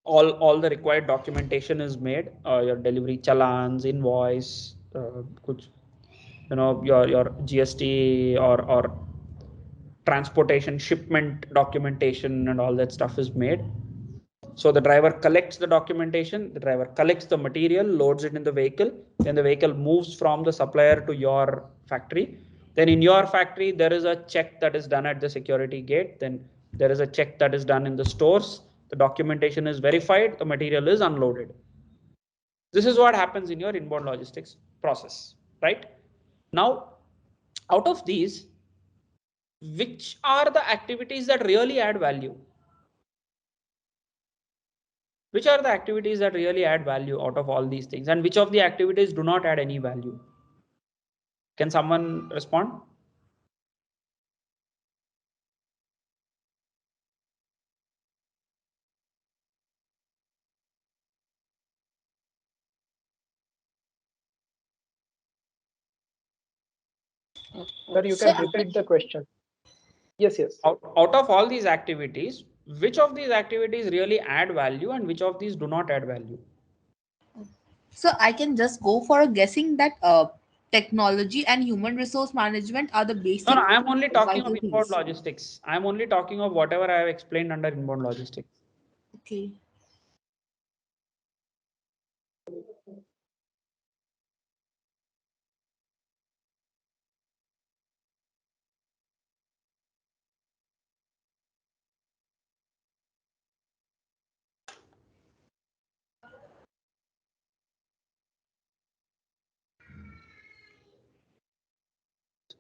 All the required documentation is made, your delivery challans, invoice, your GST or transportation shipment documentation and all that stuff is made. So the driver collects the documentation, the driver collects the material, loads it in the vehicle, then the vehicle moves from the supplier to your factory. Then in your factory, there is a check that is done at the security gate. Then there is a check that is done in the stores. The documentation is verified, the material is unloaded. This is what happens in your inbound logistics process, right? Now, out of these, which are the activities that really add value? Which are the activities that really add value out of all these things, and which of the activities do not add any value? Can someone respond? Sir, you So, can repeat the question. Yes. Out of all these activities, which of these activities really add value and which of these do not add value? so I can just go for a guessing that technology and human resource management are the No, basic I am only talking of vital inbound things. logistics. I am only talking of whatever I have explained under inbound logistics. Okay.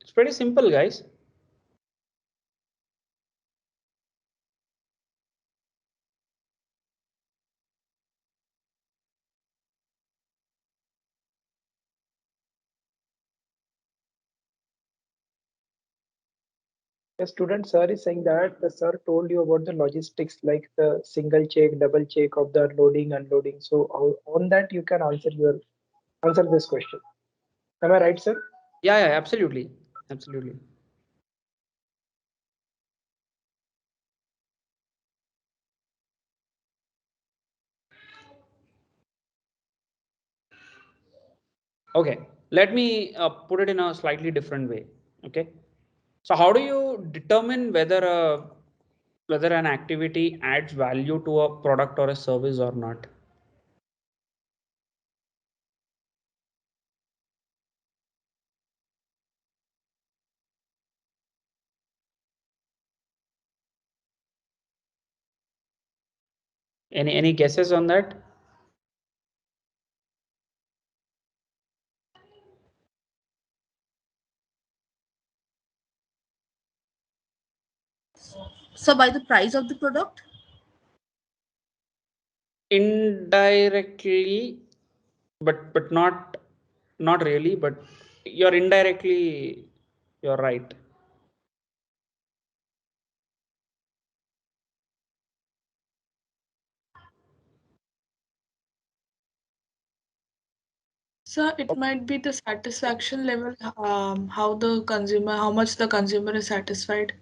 It's pretty simple, guys. A student sir is saying that the sir told you about the logistics, like the single check, double check of the loading, unloading. So on that you can answer this question. Am I right, sir? Yeah, absolutely. Absolutely. Okay, let me put it in a slightly different way. Okay, so how do you determine whether an activity adds value to a product or a service or not? Any guesses on that? So by the price of the product? Indirectly, but not really, but you're right. So it might be the satisfaction level, how much the consumer is satisfied.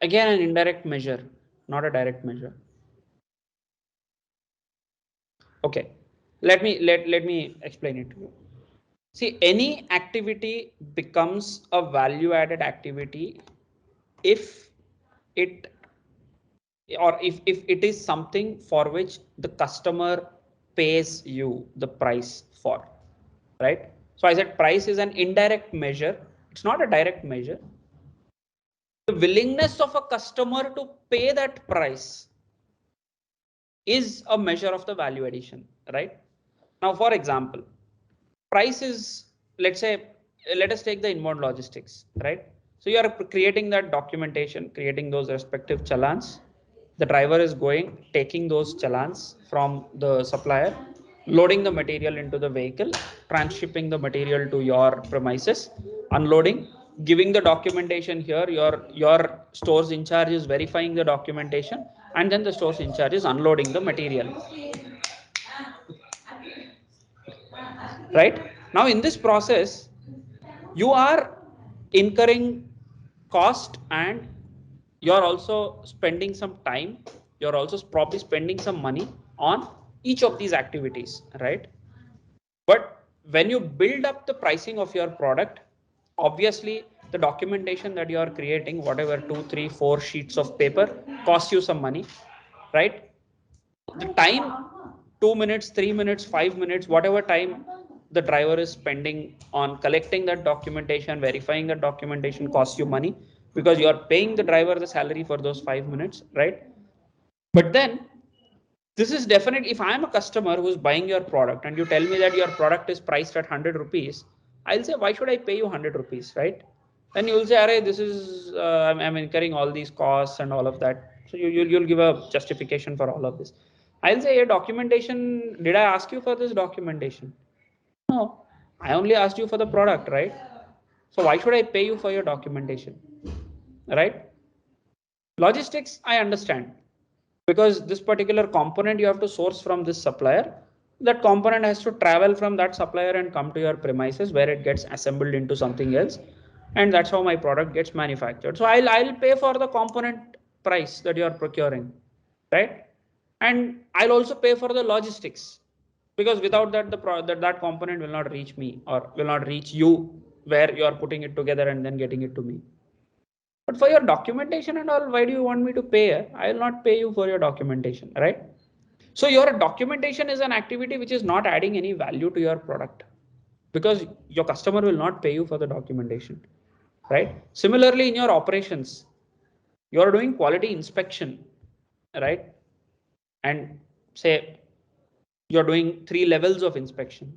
Again, an indirect measure, not a direct measure. Okay, let me explain it to you. See, any activity becomes a value added activity if it if it is something for which the customer pays you the price for, right? So I said price is an indirect measure. It's not a direct measure. The willingness of a customer to pay that price is a measure of the value addition, right? Now, for example, price is, let's say, let us take the inbound logistics, right? So you are creating that documentation, creating those respective challans. The driver is going, taking those challans from the supplier, loading the material into the vehicle, transshipping the material to your premises, unloading, giving the documentation here. Your store's in charge is verifying the documentation, and then the store's in charge is unloading the material. Right now, in this process, you are incurring cost, and you're also spending some time, you're also probably spending some money on each of these activities, right? But when you build up the pricing of your product, obviously the documentation that you are creating, whatever 2 3 4 sheets of paper, costs you some money, right? The time, 2 minutes, 3 minutes, 5 minutes, whatever time the driver is spending on collecting that documentation, verifying that documentation, costs you money, because you are paying the driver the salary for those 5 minutes, right? But then this is definitely, if I am a customer who's buying your product and you tell me that your product is priced at 100 rupees, I'll say, why should I pay you 100 rupees, right? Then you'll say, Array, this is, I'm incurring all these costs and all of that. So you'll give a justification for all of this. I'll say, hey, documentation, did I ask you for this documentation? No, I only asked you for the product, right? So why should I pay you for your documentation, right? Logistics, I understand, because this particular component you have to source from this supplier. That component has to travel from that supplier and come to your premises, where it gets assembled into something else, and that's how my product gets manufactured. So I'll pay for the component price that you are procuring, right? And I'll also pay for the logistics, because without that that component will not reach me, or will not reach you, where you are putting it together and then getting it to me. But for your documentation and all, why do you want me to pay? I will not pay you for your documentation, right? So your documentation is an activity which is not adding any value to your product, because your customer will not pay you for the documentation, right? Similarly, in your operations, you are doing quality inspection, right? And say you're doing 3 levels of inspection.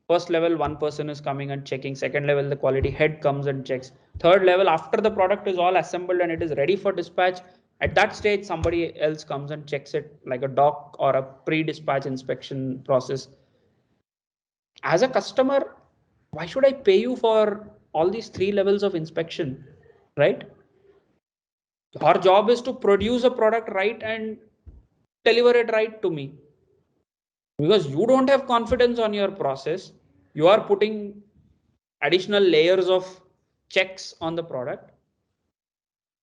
First level, one person is coming and checking. Second level, the quality head comes and checks. Third level, after the product is all assembled and it is ready for dispatch, at that stage, somebody else comes and checks it, like a doc or a pre-dispatch inspection process. As a customer, why should I pay you for all these 3 levels of inspection, right? Our job is to produce a product right and deliver it right to me. Because you don't have confidence on your process, you are putting additional layers of checks on the product,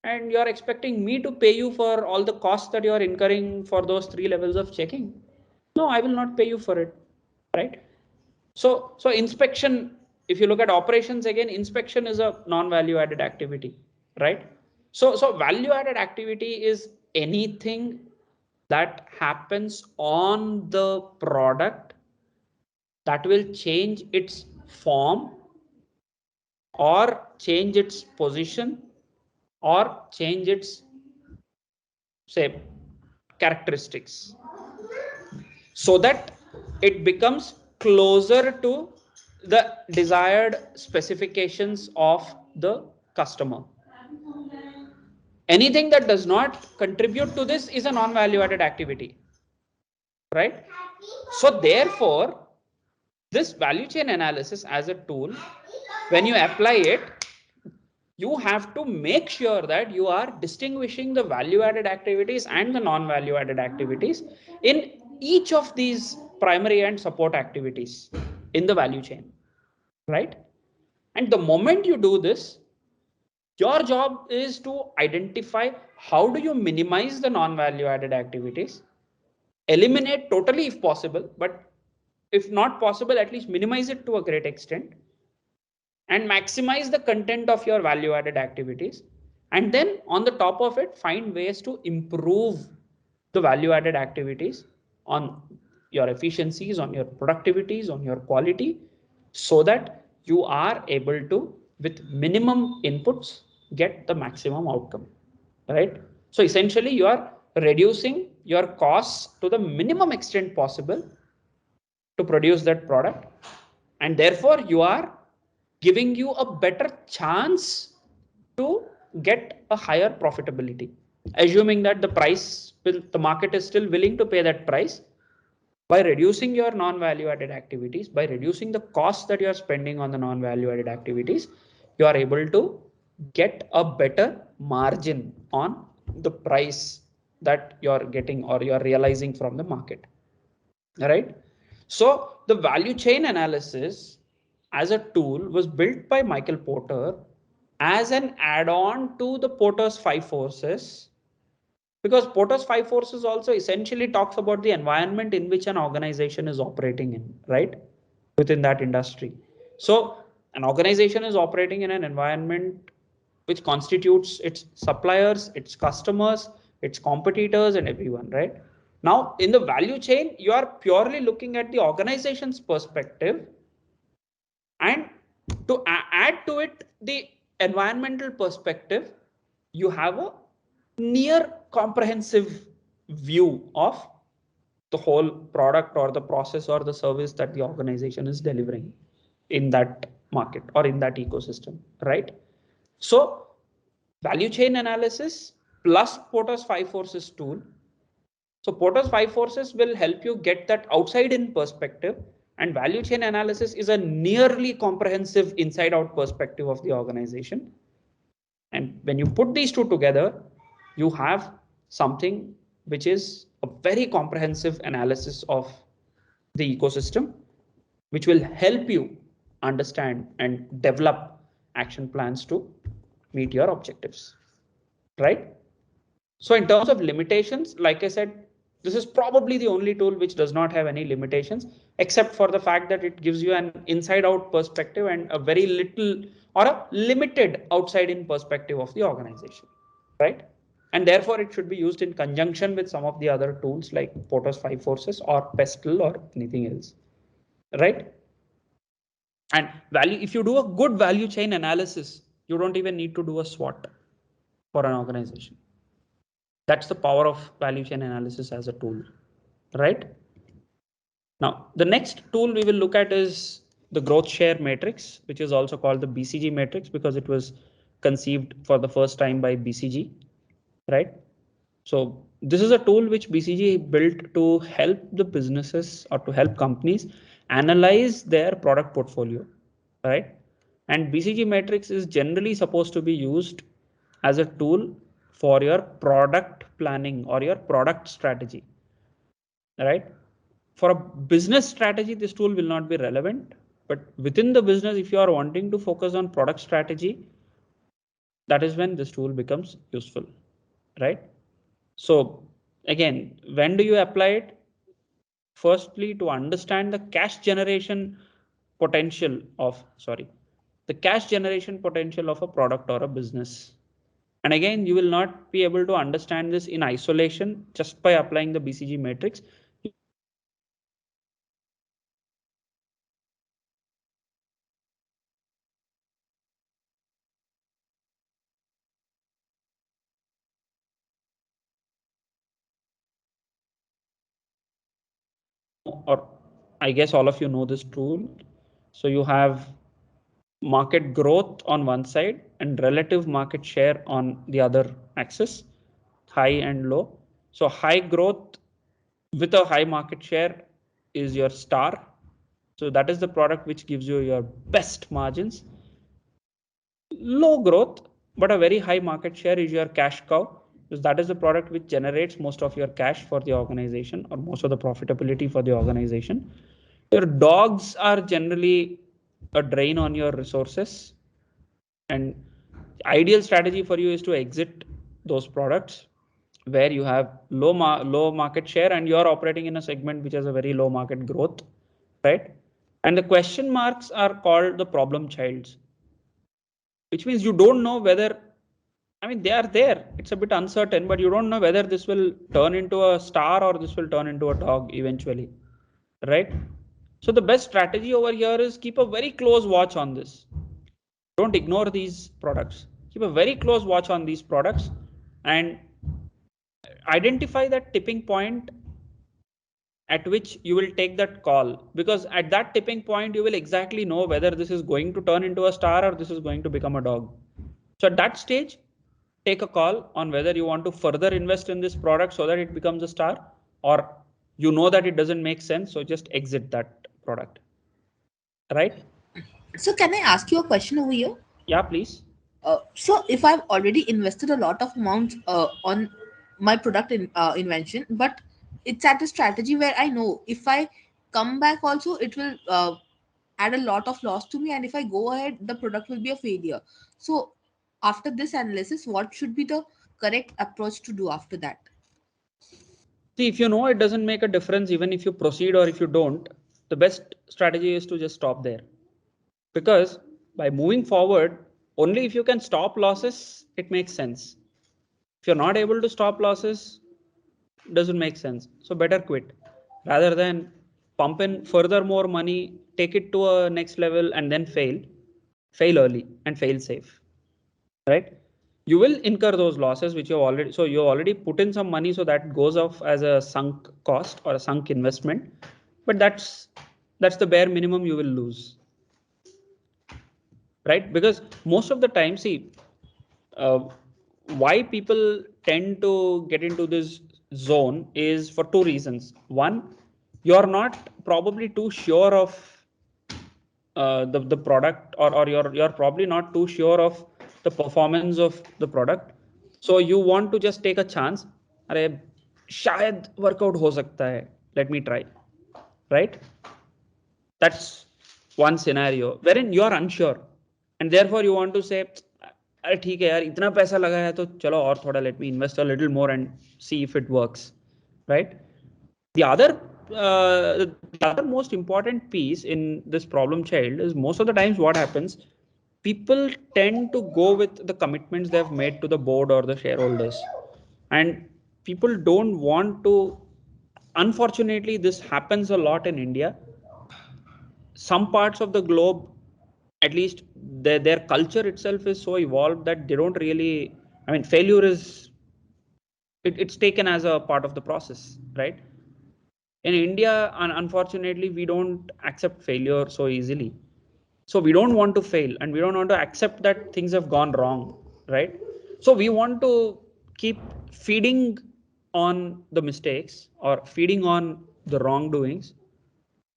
and you are expecting me to pay you for all the costs that you are incurring for those 3 levels of checking. No, I will not pay you for it, right? So inspection, if you look at operations, again, inspection is a non-value added activity, right? So value added activity is anything that happens on the product that will change its form, or change its position, or change its, say, characteristics, so that it becomes closer to the desired specifications of the customer. Anything that does not contribute to this is a non-value added activity, right? So therefore, this value chain analysis as a tool, when you apply it, you have to make sure that you are distinguishing the value added activities and the non value added activities in each of these primary and support activities in the value chain, right? And the moment you do this, your job is to identify how do you minimize the non value added activities, eliminate totally if possible, but if not possible, at least minimize it to a great extent, and maximize the content of your value added activities. And then on the top of it, find ways to improve the value added activities on your efficiencies, on your productivities, on your quality, so that you are able to, with minimum inputs, get the maximum outcome, right? So essentially you are reducing your costs to the minimum extent possible to produce that product, and therefore you are giving you a better chance to get a higher profitability, assuming that the market is still willing to pay that price. By reducing your non-value added activities, by reducing the costs that you are spending on the non-value added activities, you are able to get a better margin on the price that you are getting or you are realizing from the market. All right. So the value chain analysis as a tool was built by Michael Porter as an add-on to the Porter's 5 forces, because Porter's 5 forces also essentially talks about the environment in which an organization is operating in, right? Within that industry. So an organization is operating in an environment which constitutes its suppliers, its customers, its competitors, and everyone, right? Now, in the value chain, you are purely looking at the organization's perspective, and to add to it the environmental perspective, you have a near comprehensive view of the whole product or the process or the service that the organization is delivering in that market or in that ecosystem, right? So value chain analysis plus Porter's 5 forces tool. So Porter's 5 forces will help you get that outside in perspective, and value chain analysis is a nearly comprehensive inside out perspective of the organization. And when you put these two together, you have something which is a very comprehensive analysis of the ecosystem, which will help you understand and develop action plans to meet your objectives, right? So in terms of limitations, like I said, this is probably the only tool which does not have any limitations, except for the fact that it gives you an inside out perspective and a very little or a limited outside in perspective of the organization, right? And therefore it should be used in conjunction with some of the other tools like Porter's 5 forces or Pestle or anything else, right? And if you do a good value chain analysis, you don't even need to do a SWOT for an organization. That's the power of value chain analysis as a tool, right? Now, the next tool we will look at is the growth share matrix, which is also called the BCG matrix because it was conceived for the first time by BCG, right? So this is a tool which BCG built to help the businesses or to help companies analyze their product portfolio, right? And BCG matrix is generally supposed to be used as a tool for your product planning or your product strategy, right? For a business strategy, this tool will not be relevant, but within the business, if you are wanting to focus on product strategy, that is when this tool becomes useful, right? So again, when do you apply it? Firstly, to understand the cash generation potential of, the cash generation potential of a product or a business. And again, you will not be able to understand this in isolation just by applying the BCG matrix. Or I guess all of you know this tool. So you have market growth on one side and relative market share on the other axis, high and low. So high growth with a high market share is your star. So that is the product which gives you your best margins. Low growth, but a very high market share is your cash cow, because that is the product which generates most of your cash for the organization or most of the profitability for the organization. Your dogs are generally a drain on your resources, and ideal strategy for you is to exit those products where you have low market share and you are operating in a segment which has a very low market growth, right? And the question marks are called the problem childs, which means you don't know whether, they are there. It's a bit uncertain, but you don't know whether this will turn into a star or this will turn into a dog eventually, right? So the best strategy over here is keep a very close watch on this. Don't ignore these products. Keep a very close watch on these products and identify that tipping point at which you will take that call, because at that tipping point you will exactly know whether this is going to turn into a star or this is going to become a dog. So at that stage, take a call on whether you want to further invest in this product so that it becomes a star, or you know that it doesn't make sense, so just exit that product. Right? So can I ask you a question over here? Yeah, please. So if I've already invested a lot of amount on my product invention, but it's at a strategy where I know if I come back also, it will add a lot of loss to me, and if I go ahead, the product will be a failure. So after this analysis, what should be the correct approach to do after that? See, if you know it doesn't make a difference even if you proceed or if you don't, the best strategy is to just stop there. Because by moving forward, only if you can stop losses, it makes sense. If you're not able to stop losses, it doesn't make sense. So better quit rather than pump in further more money, take it to a next level and then fail. Fail early and fail safe. Right? You will incur those losses which you already, so you already put in some money, so that goes off as a sunk cost or a sunk investment. But that's the bare minimum you will lose. Right? Because most of the time, see, uh, why people tend to get into this zone is for two reasons. One, you're not probably too sure of the product, or you're probably not too sure of the performance of the product, so you want to just take a chance. अरे शायद workout हो सकता है, let me try. Right? That's one scenario wherein you are unsure and therefore you want to say अरे ठीक है यार इतना पैसा लगा है तो चलो और थोड़ा let me invest a little more and see if it works. Right? The other most important piece in this problem child is most of the times what happens, people tend to go with the commitments they've made to the board or the shareholders, and people don't want to, unfortunately this happens a lot in India. Some parts of the globe, at least their culture itself is so evolved that they don't really, I mean failure is, it's taken as a part of the process. Right? In India, unfortunately, we don't accept failure so easily. So we don't want to fail and we don't want to accept that things have gone wrong. Right? So we want to keep feeding on the mistakes or feeding on the wrongdoings,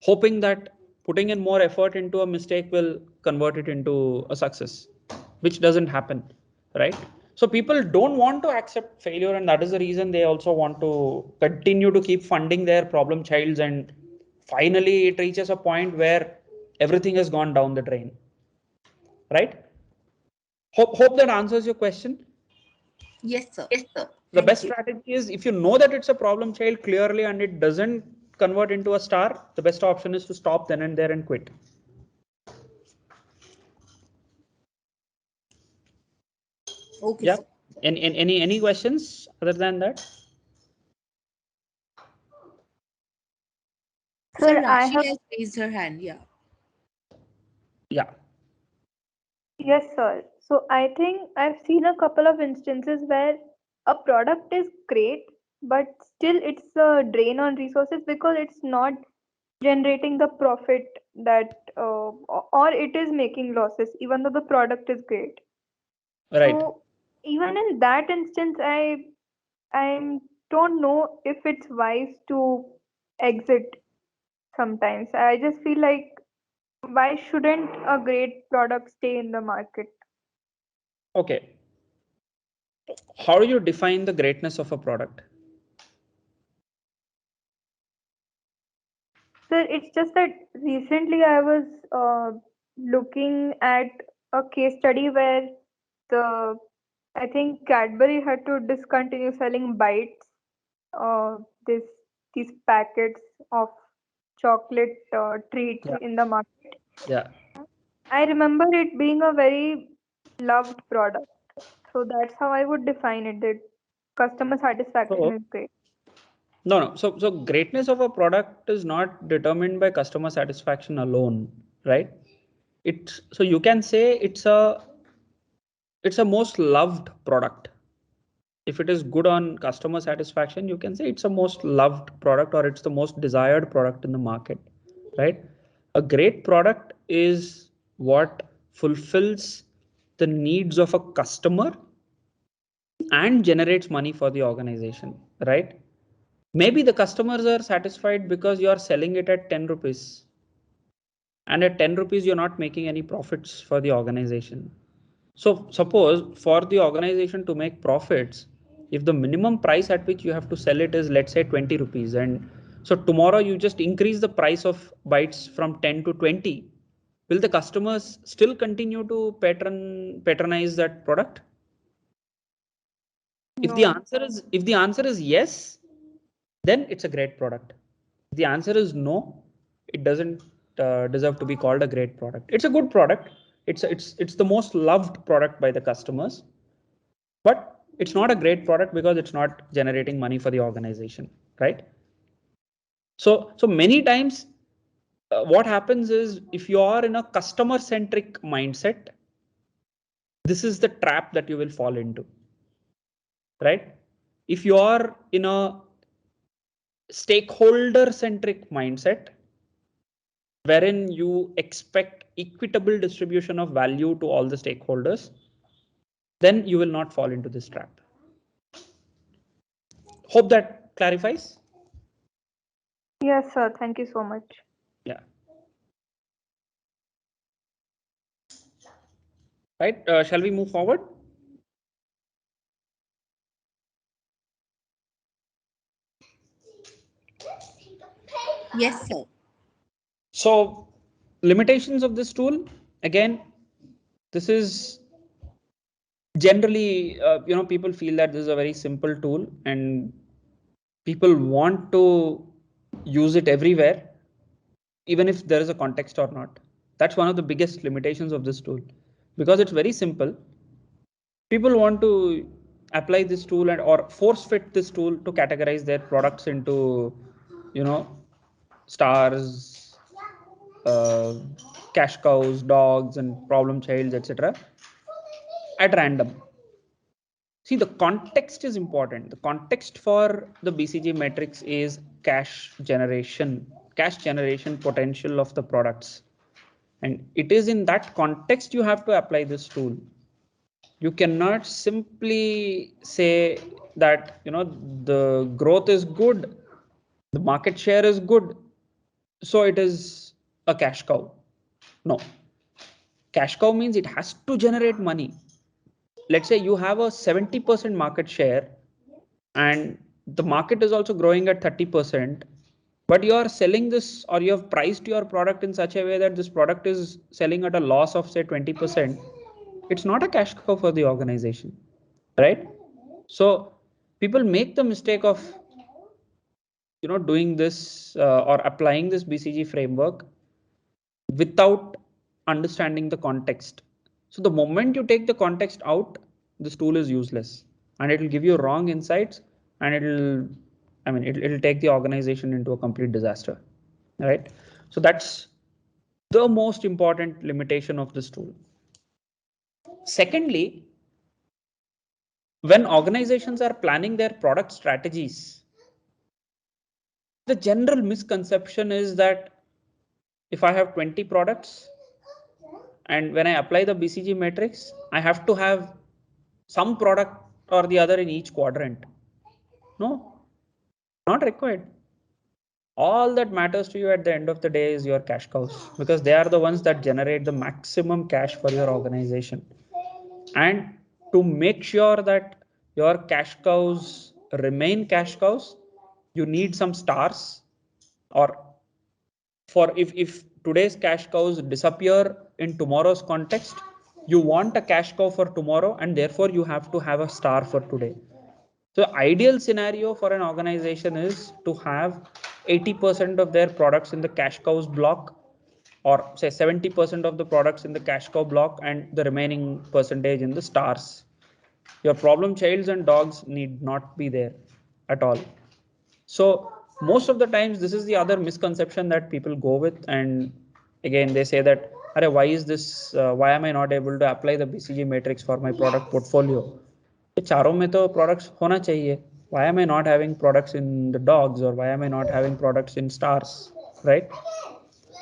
hoping that putting in more effort into a mistake will convert it into a success, which doesn't happen. Right? So people don't want to accept failure, and that is the reason they also want to continue to keep funding their problem childs, and finally it reaches a point where everything has gone down the drain. Right? Hope that answers your question. Yes, sir. The Thank best you. strategy is, if you know that it's a problem child clearly and it doesn't convert into a star, the best option is to stop then and there and quit. Okay, Yeah. sir. Any questions other than that? Sir, Sir, I Rashi have has raised her hand. Yeah. Yeah. yes, sir. So I think I've seen a couple of instances where a product is great, but still it's a drain on resources because it's not generating the profit that or it is making losses even though the product is great. Right. So even in that instance, I don't know if it's wise to exit sometimes. I just feel like why shouldn't a great product stay in the market? Okay. How do you define the greatness of a product? So it's just that recently I was looking at a case study where the I think Cadbury had to discontinue selling bites, this these packets of chocolate treats Yeah. in the market. Yeah. I remember it being a very loved product. So that's how I would define it, that customer satisfaction So is great. no. So greatness of a product is not determined by customer satisfaction alone, right? It's, so you can say it's a it's a most loved product. If it is good on customer satisfaction, you can say it's a most loved product or it's the most desired product in the market, right? A great product is what fulfills the needs of a customer and generates money for the organization, right? Maybe the customers are satisfied because you are selling it at 10 rupees, and at 10 rupees you're not making any profits for the organization. So suppose for the organization to make profits, if the minimum price at which you have to sell it is, let's say, 20 rupees, and so tomorrow you just increase the price of bytes from 10 to 20, will the customers still continue to patronize that product? No. If the answer is yes, then it's a great product. If the answer is no, it doesn't deserve to be called a great product. It's a good product. It's the most loved product by the customers, but it's not a great product because it's not generating money for the organization, right? So many times what happens is, if you are in a customer centric mindset, this is the trap that you will fall into, right? If you are in a stakeholder centric mindset, wherein you expect equitable distribution of value to all the stakeholders, then you will not fall into this trap. Hope that clarifies. Yes, sir. Thank you so much. Yeah. Right. Shall we move forward? Yes, sir. So limitations of this tool, again, this is generally, people feel that this is a very simple tool and people want to use it everywhere, even if there is a context or not. That's one of the biggest limitations of this tool, because it's very simple. People want to apply this tool and or force fit this tool to categorize their products into, stars, uh, cash cows, dogs, and problem childs, etc. at random. See, the context is important. The context for the BCG matrix is cash generation potential of the products. And it is in that context you have to apply this tool. You cannot simply say that, the growth is good, the market share is good, so it is a cash cow. No, cash cow means it has to generate money. Let's say you have a 70% market share and the market is also growing at 30%, but you are selling this, or you have priced your product in such a way that this product is selling at a loss of, say, 20%. It's not a cash cow for the organization, right? So people make the mistake of, doing this or applying this BCG framework without understanding the context. So the moment you take the context out, this tool is useless and it will give you wrong insights, and it'll take the organization into a complete disaster, right? So that's the most important limitation of this tool. Secondly, when organizations are planning their product strategies, the general misconception is that if I have 20 products and when I apply the BCG matrix, I have to have some product or the other in each quadrant. No, not required. All that matters to you at the end of the day is your cash cows, because they are the ones that generate the maximum cash for your organization. And to make sure that your cash cows remain cash cows, you need some stars, or for if today's cash cows disappear in tomorrow's context, you want a cash cow for tomorrow, and therefore you have to have a star for today. So ideal scenario for an organization is to have 80% of their products in the cash cows block, or say 70% of the products in the cash cow block and the remaining percentage in the stars. Your problem childs and dogs need not be there at all. So most of the times this is the other misconception that people go with, and again they say that why is this? Why am I not able to apply the BCG matrix for my product portfolio? ये चारों में तो products होना चाहिए. Why am I not having products in the dogs, or why am I not having products in stars, right?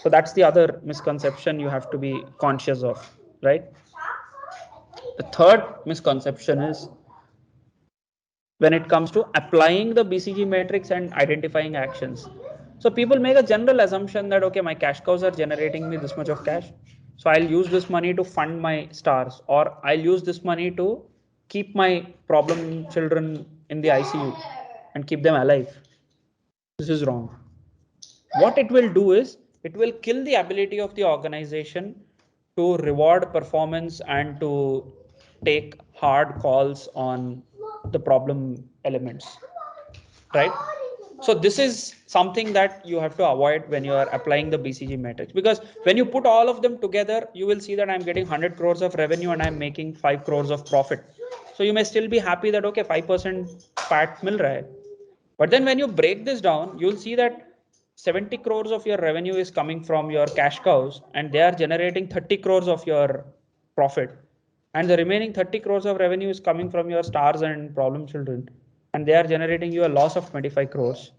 So that's the other misconception you have to be conscious of, right? The third misconception is when it comes to applying the BCG matrix and identifying actions. So people make a general assumption that, okay, my cash cows are generating me this much of cash. So I'll use this money to fund my stars, or I'll use this money to keep my problem children in the ICU and keep them alive. This is wrong. What it will do is it will kill the ability of the organization to reward performance and to take hard calls on the problem elements, right? So this is something that you have to avoid when you are applying the BCG matrix, because when you put all of them together, you will see that I'm getting 100 crores of revenue and I'm making 5 crores of profit. So you may still be happy that, okay, 5% pat mil raha hai. But then when you break this down, you'll see that 70 crores of your revenue is coming from your cash cows and they are generating 30 crores of your profit. And the remaining 30 crores of revenue is coming from your stars and problem children. And they are generating you a loss of 25 crores.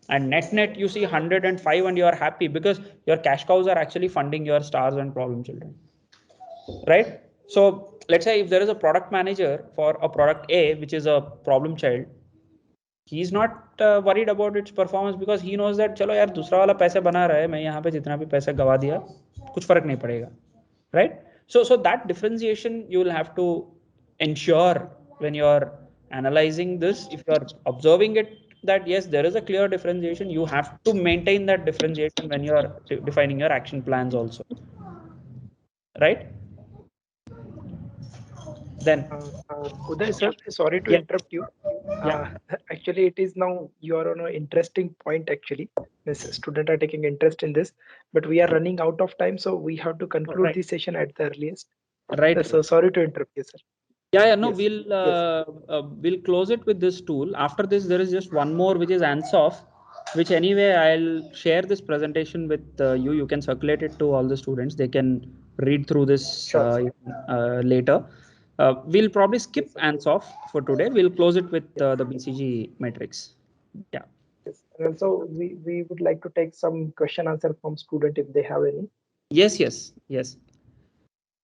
And net you see 105 and you are happy because your cash cows are actually funding your stars and problem children, right? So let's say if there is a product manager for a product A, which is a problem child, he's not worried about its performance because he knows that चलो यार दूसरा वाला पैसे बना रहा है, मैं यहाँ पे जितना भी पैसा गवा दिया कुछ फर्क नहीं पड़ेगा, right? So that differentiation you will have to ensure when you are analyzing this. If you are observing it that yes, there is a clear differentiation, you have to maintain that differentiation when you are defining your action plans also, right? Then Uday sir, sorry to yeah, interrupt you. yeah, Actually, it is now you are on an interesting point. Actually, this student are taking interest in this, but we are running out of time, so we have to conclude right, this session at the earliest. right. So sorry to interrupt you, sir. Yeah, no, Yes, yes, we'll close it with this tool. After this, there is just one more, which is Ansoff, which anyway I'll share this presentation with you. You can circulate it to all the students. They can read through this sure, sir. later. We'll probably skip Yes, sir. Ansoff for today. We'll close it with Yes, the BCG matrix. Yeah. yes. And also, we would like to take some question answer from student if they have any. Yes, yes, yes.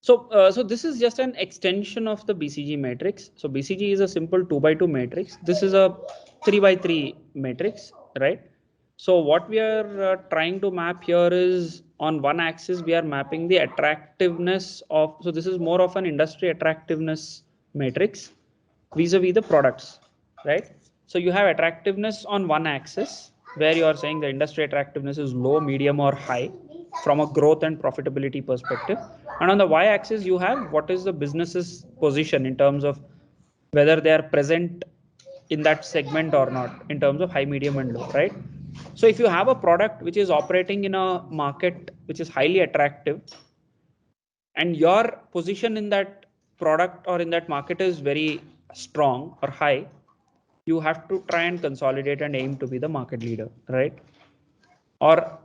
So this is just an extension of the BCG matrix. So BCG is a simple 2 by 2 matrix. This is a 3 by 3 matrix, right? So what we are trying to map here is on one axis, we are mapping the attractiveness of, so this is more of an industry attractiveness matrix vis-a-vis the products, right? So you have attractiveness on one axis where you are saying the industry attractiveness is low, medium or high from a growth and profitability perspective. And on the y axis, you have what is the business's position in terms of whether they are present in that segment or not in terms of high, medium and low, right? So if you have a product which is operating in a market which is highly attractive and your position in that product or in that market is very strong or high, you have to try and consolidate and aim to be the market leader, right? Or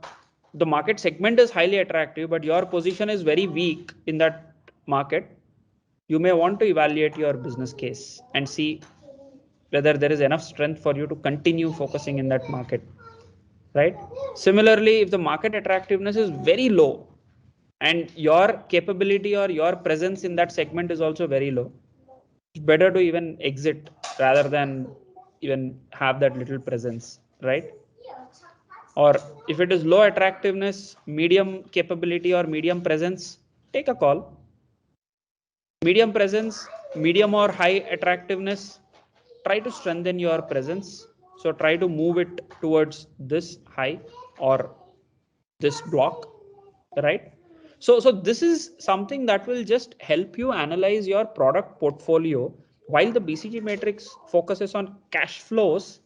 the market segment is highly attractive, but your position is very weak in that market, you may want to evaluate your business case and see whether there is enough strength for you to continue focusing in that market, right? Similarly, if the market attractiveness is very low and your capability or your presence in that segment is also very low, it's better to even exit rather than even have that little presence, right? Or if it is low attractiveness, medium capability or medium presence, take a call. Medium presence, medium or high attractiveness, try to strengthen your presence. So try to move it towards this high or this block, right? So this is something that will just help you analyze your product portfolio. While the BCG matrix focuses on cash flows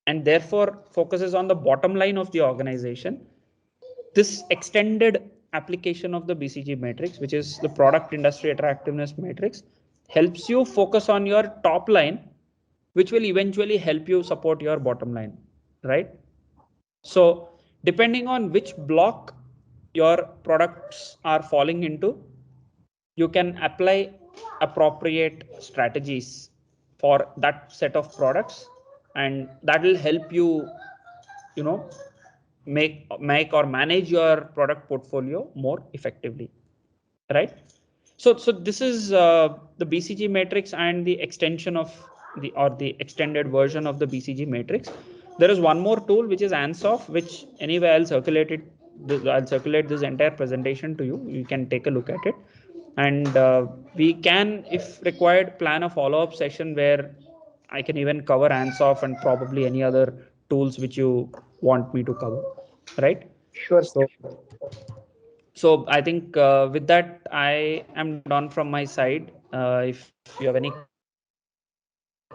and therefore focuses on the bottom line of the organization, this extended application of the BCG matrix, which is the product industry attractiveness matrix, helps you focus on your top line, which will eventually help you support your bottom line, right? So depending on which block your products are falling into, you can apply appropriate strategies for that set of products, and that will help you, you know, make or manage your product portfolio more effectively, right? So this is the BCG matrix and the extension of the extended version of the BCG matrix. There is one more tool which is Ansoff, which anyway I'll circulate this entire presentation to you. You can take a look at it, and we can, if required, plan a follow-up session where I can even cover Ansoff and probably any other tools which you want me to cover, right? Sure. So I think with that, I am done from my side. If you have any questions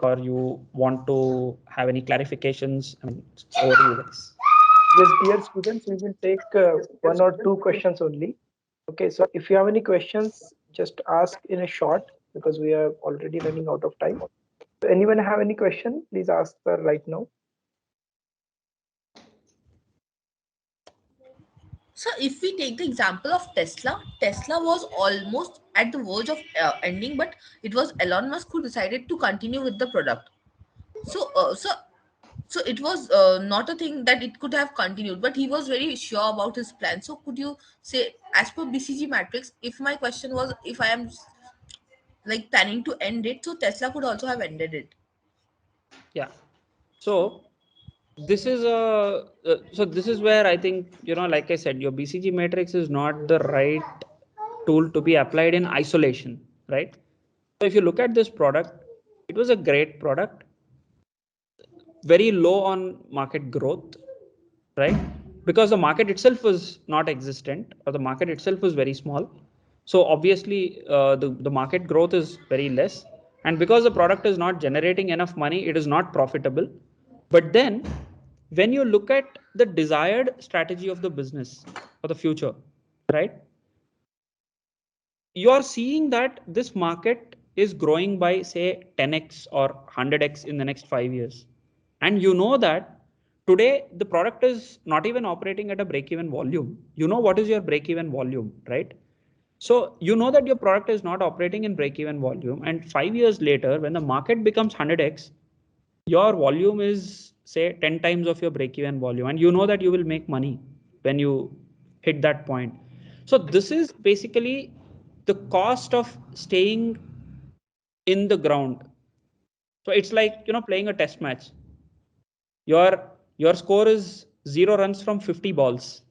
or you want to have any clarifications, I mean, over to you guys. Yes, dear students, we will take one or two questions only. Okay, so if you have any questions, just ask in a short because we are already running out of time. So anyone have any question? Please ask right now. So if we take the example of Tesla, Tesla was almost at the verge of ending, but it was Elon Musk who decided to continue with the product. So, so it was not a thing that it could have continued, but he was very sure about his plan. So could you say, as per BCG matrix, if my question was if I am like planning to end it, so Tesla could also have ended it. Yeah. So this is so this is where I think, you know, like I said, your BCG matrix is not the right tool to be applied in isolation, right? So if you look at this product, it was a great product, very low on market growth, right? Because the market itself was not existent, or the market itself was very small. So obviously the market growth is very less, and because the product is not generating enough money, it is not profitable. But then when you look at the desired strategy of the business for the future, right, you are seeing that this market is growing by say 10x or 100x in the next 5 years, and you know that today the product is not even operating at a break even volume. You know what is your break even volume, right? So you know that your product is not operating in break even volume, and 5 years later when the market becomes 100x, your volume is say 10 times of your break even volume, and you know that you will make money when you hit that point. So this is basically the cost of staying in the ground. So it's like, you know, playing a test match. Your score is 0 runs from 50 balls,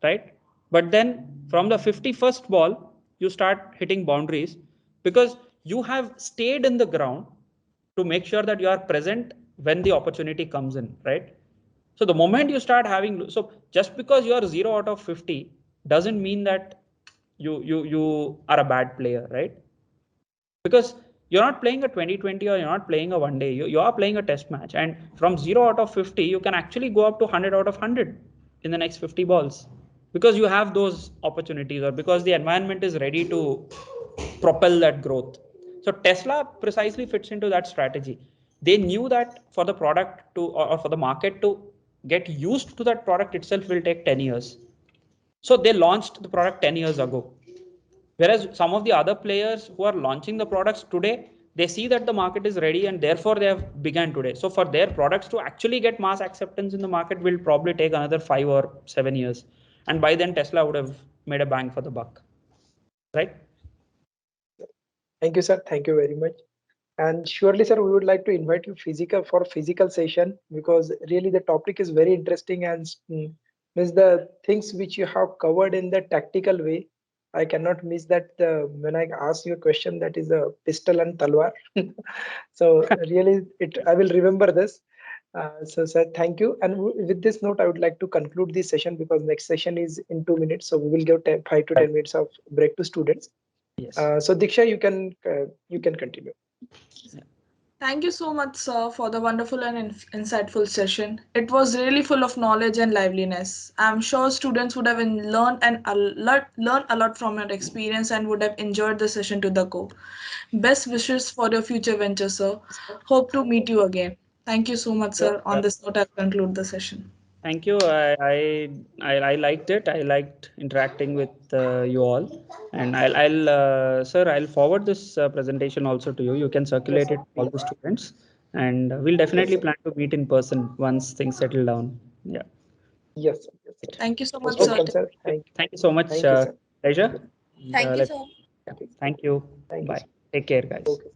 right? But then from the 51st ball you start hitting boundaries because you have stayed in the ground to make sure that you are present when the opportunity comes in, right? So the moment you start having, so just because you are 0 out of 50 doesn't mean that you are a bad player, right? Because you're not playing a 2020 or you're not playing a one day, you are playing a test match, and from 0 out of 50 you can actually go up to 100 out of 100 in the next 50 balls because you have those opportunities or because the environment is ready to propel that growth. So Tesla precisely fits into that strategy. They knew that for the product to, or for the market to get used to that product itself will take 10 years. So they launched the product 10 years ago. Whereas some of the other players who are launching the products today, they see that the market is ready and therefore they have begun today. So for their products to actually get mass acceptance in the market will probably take another 5 or 7 years. And by then Tesla would have made a bang for the buck, right? Thank you, sir. Thank you very much. And surely, sir, we would like to invite you physical session because really the topic is very interesting and means the things which you have covered in the tactical way. I cannot miss that when I ask you a question that is a pistol and talwar. So really, I will remember this. So, sir, thank you. And with this note, I would like to conclude this session because next session is in 2 minutes. So we will give 5 to 10 minutes of break to students. Yes. So Diksha, you can continue. Thank you so much, sir, for the wonderful and insightful session. It was really full of knowledge and liveliness. I'm sure students would have learned a lot from your experience and would have enjoyed the session to the core. Best wishes for your future ventures, sir. Hope to meet you again. Thank you so much, sir. On this note, I'll conclude the session. Thank you. I liked it. I liked interacting with you all, and sir, I'll forward this presentation also to you. You can Yes, circulate sir. it to all the students, and we'll Yes, definitely sir. plan to meet in person once things settle down. Yeah. Yes, sir. Yes, sir. Thank you so much, Most sir. Okay. welcome, sir. Thank you so much, Thank you, sir. pleasure. Thank you, Let's. sir. Yeah. Okay. Thank you. Thank you, Bye. sir. Take care, guys. Okay.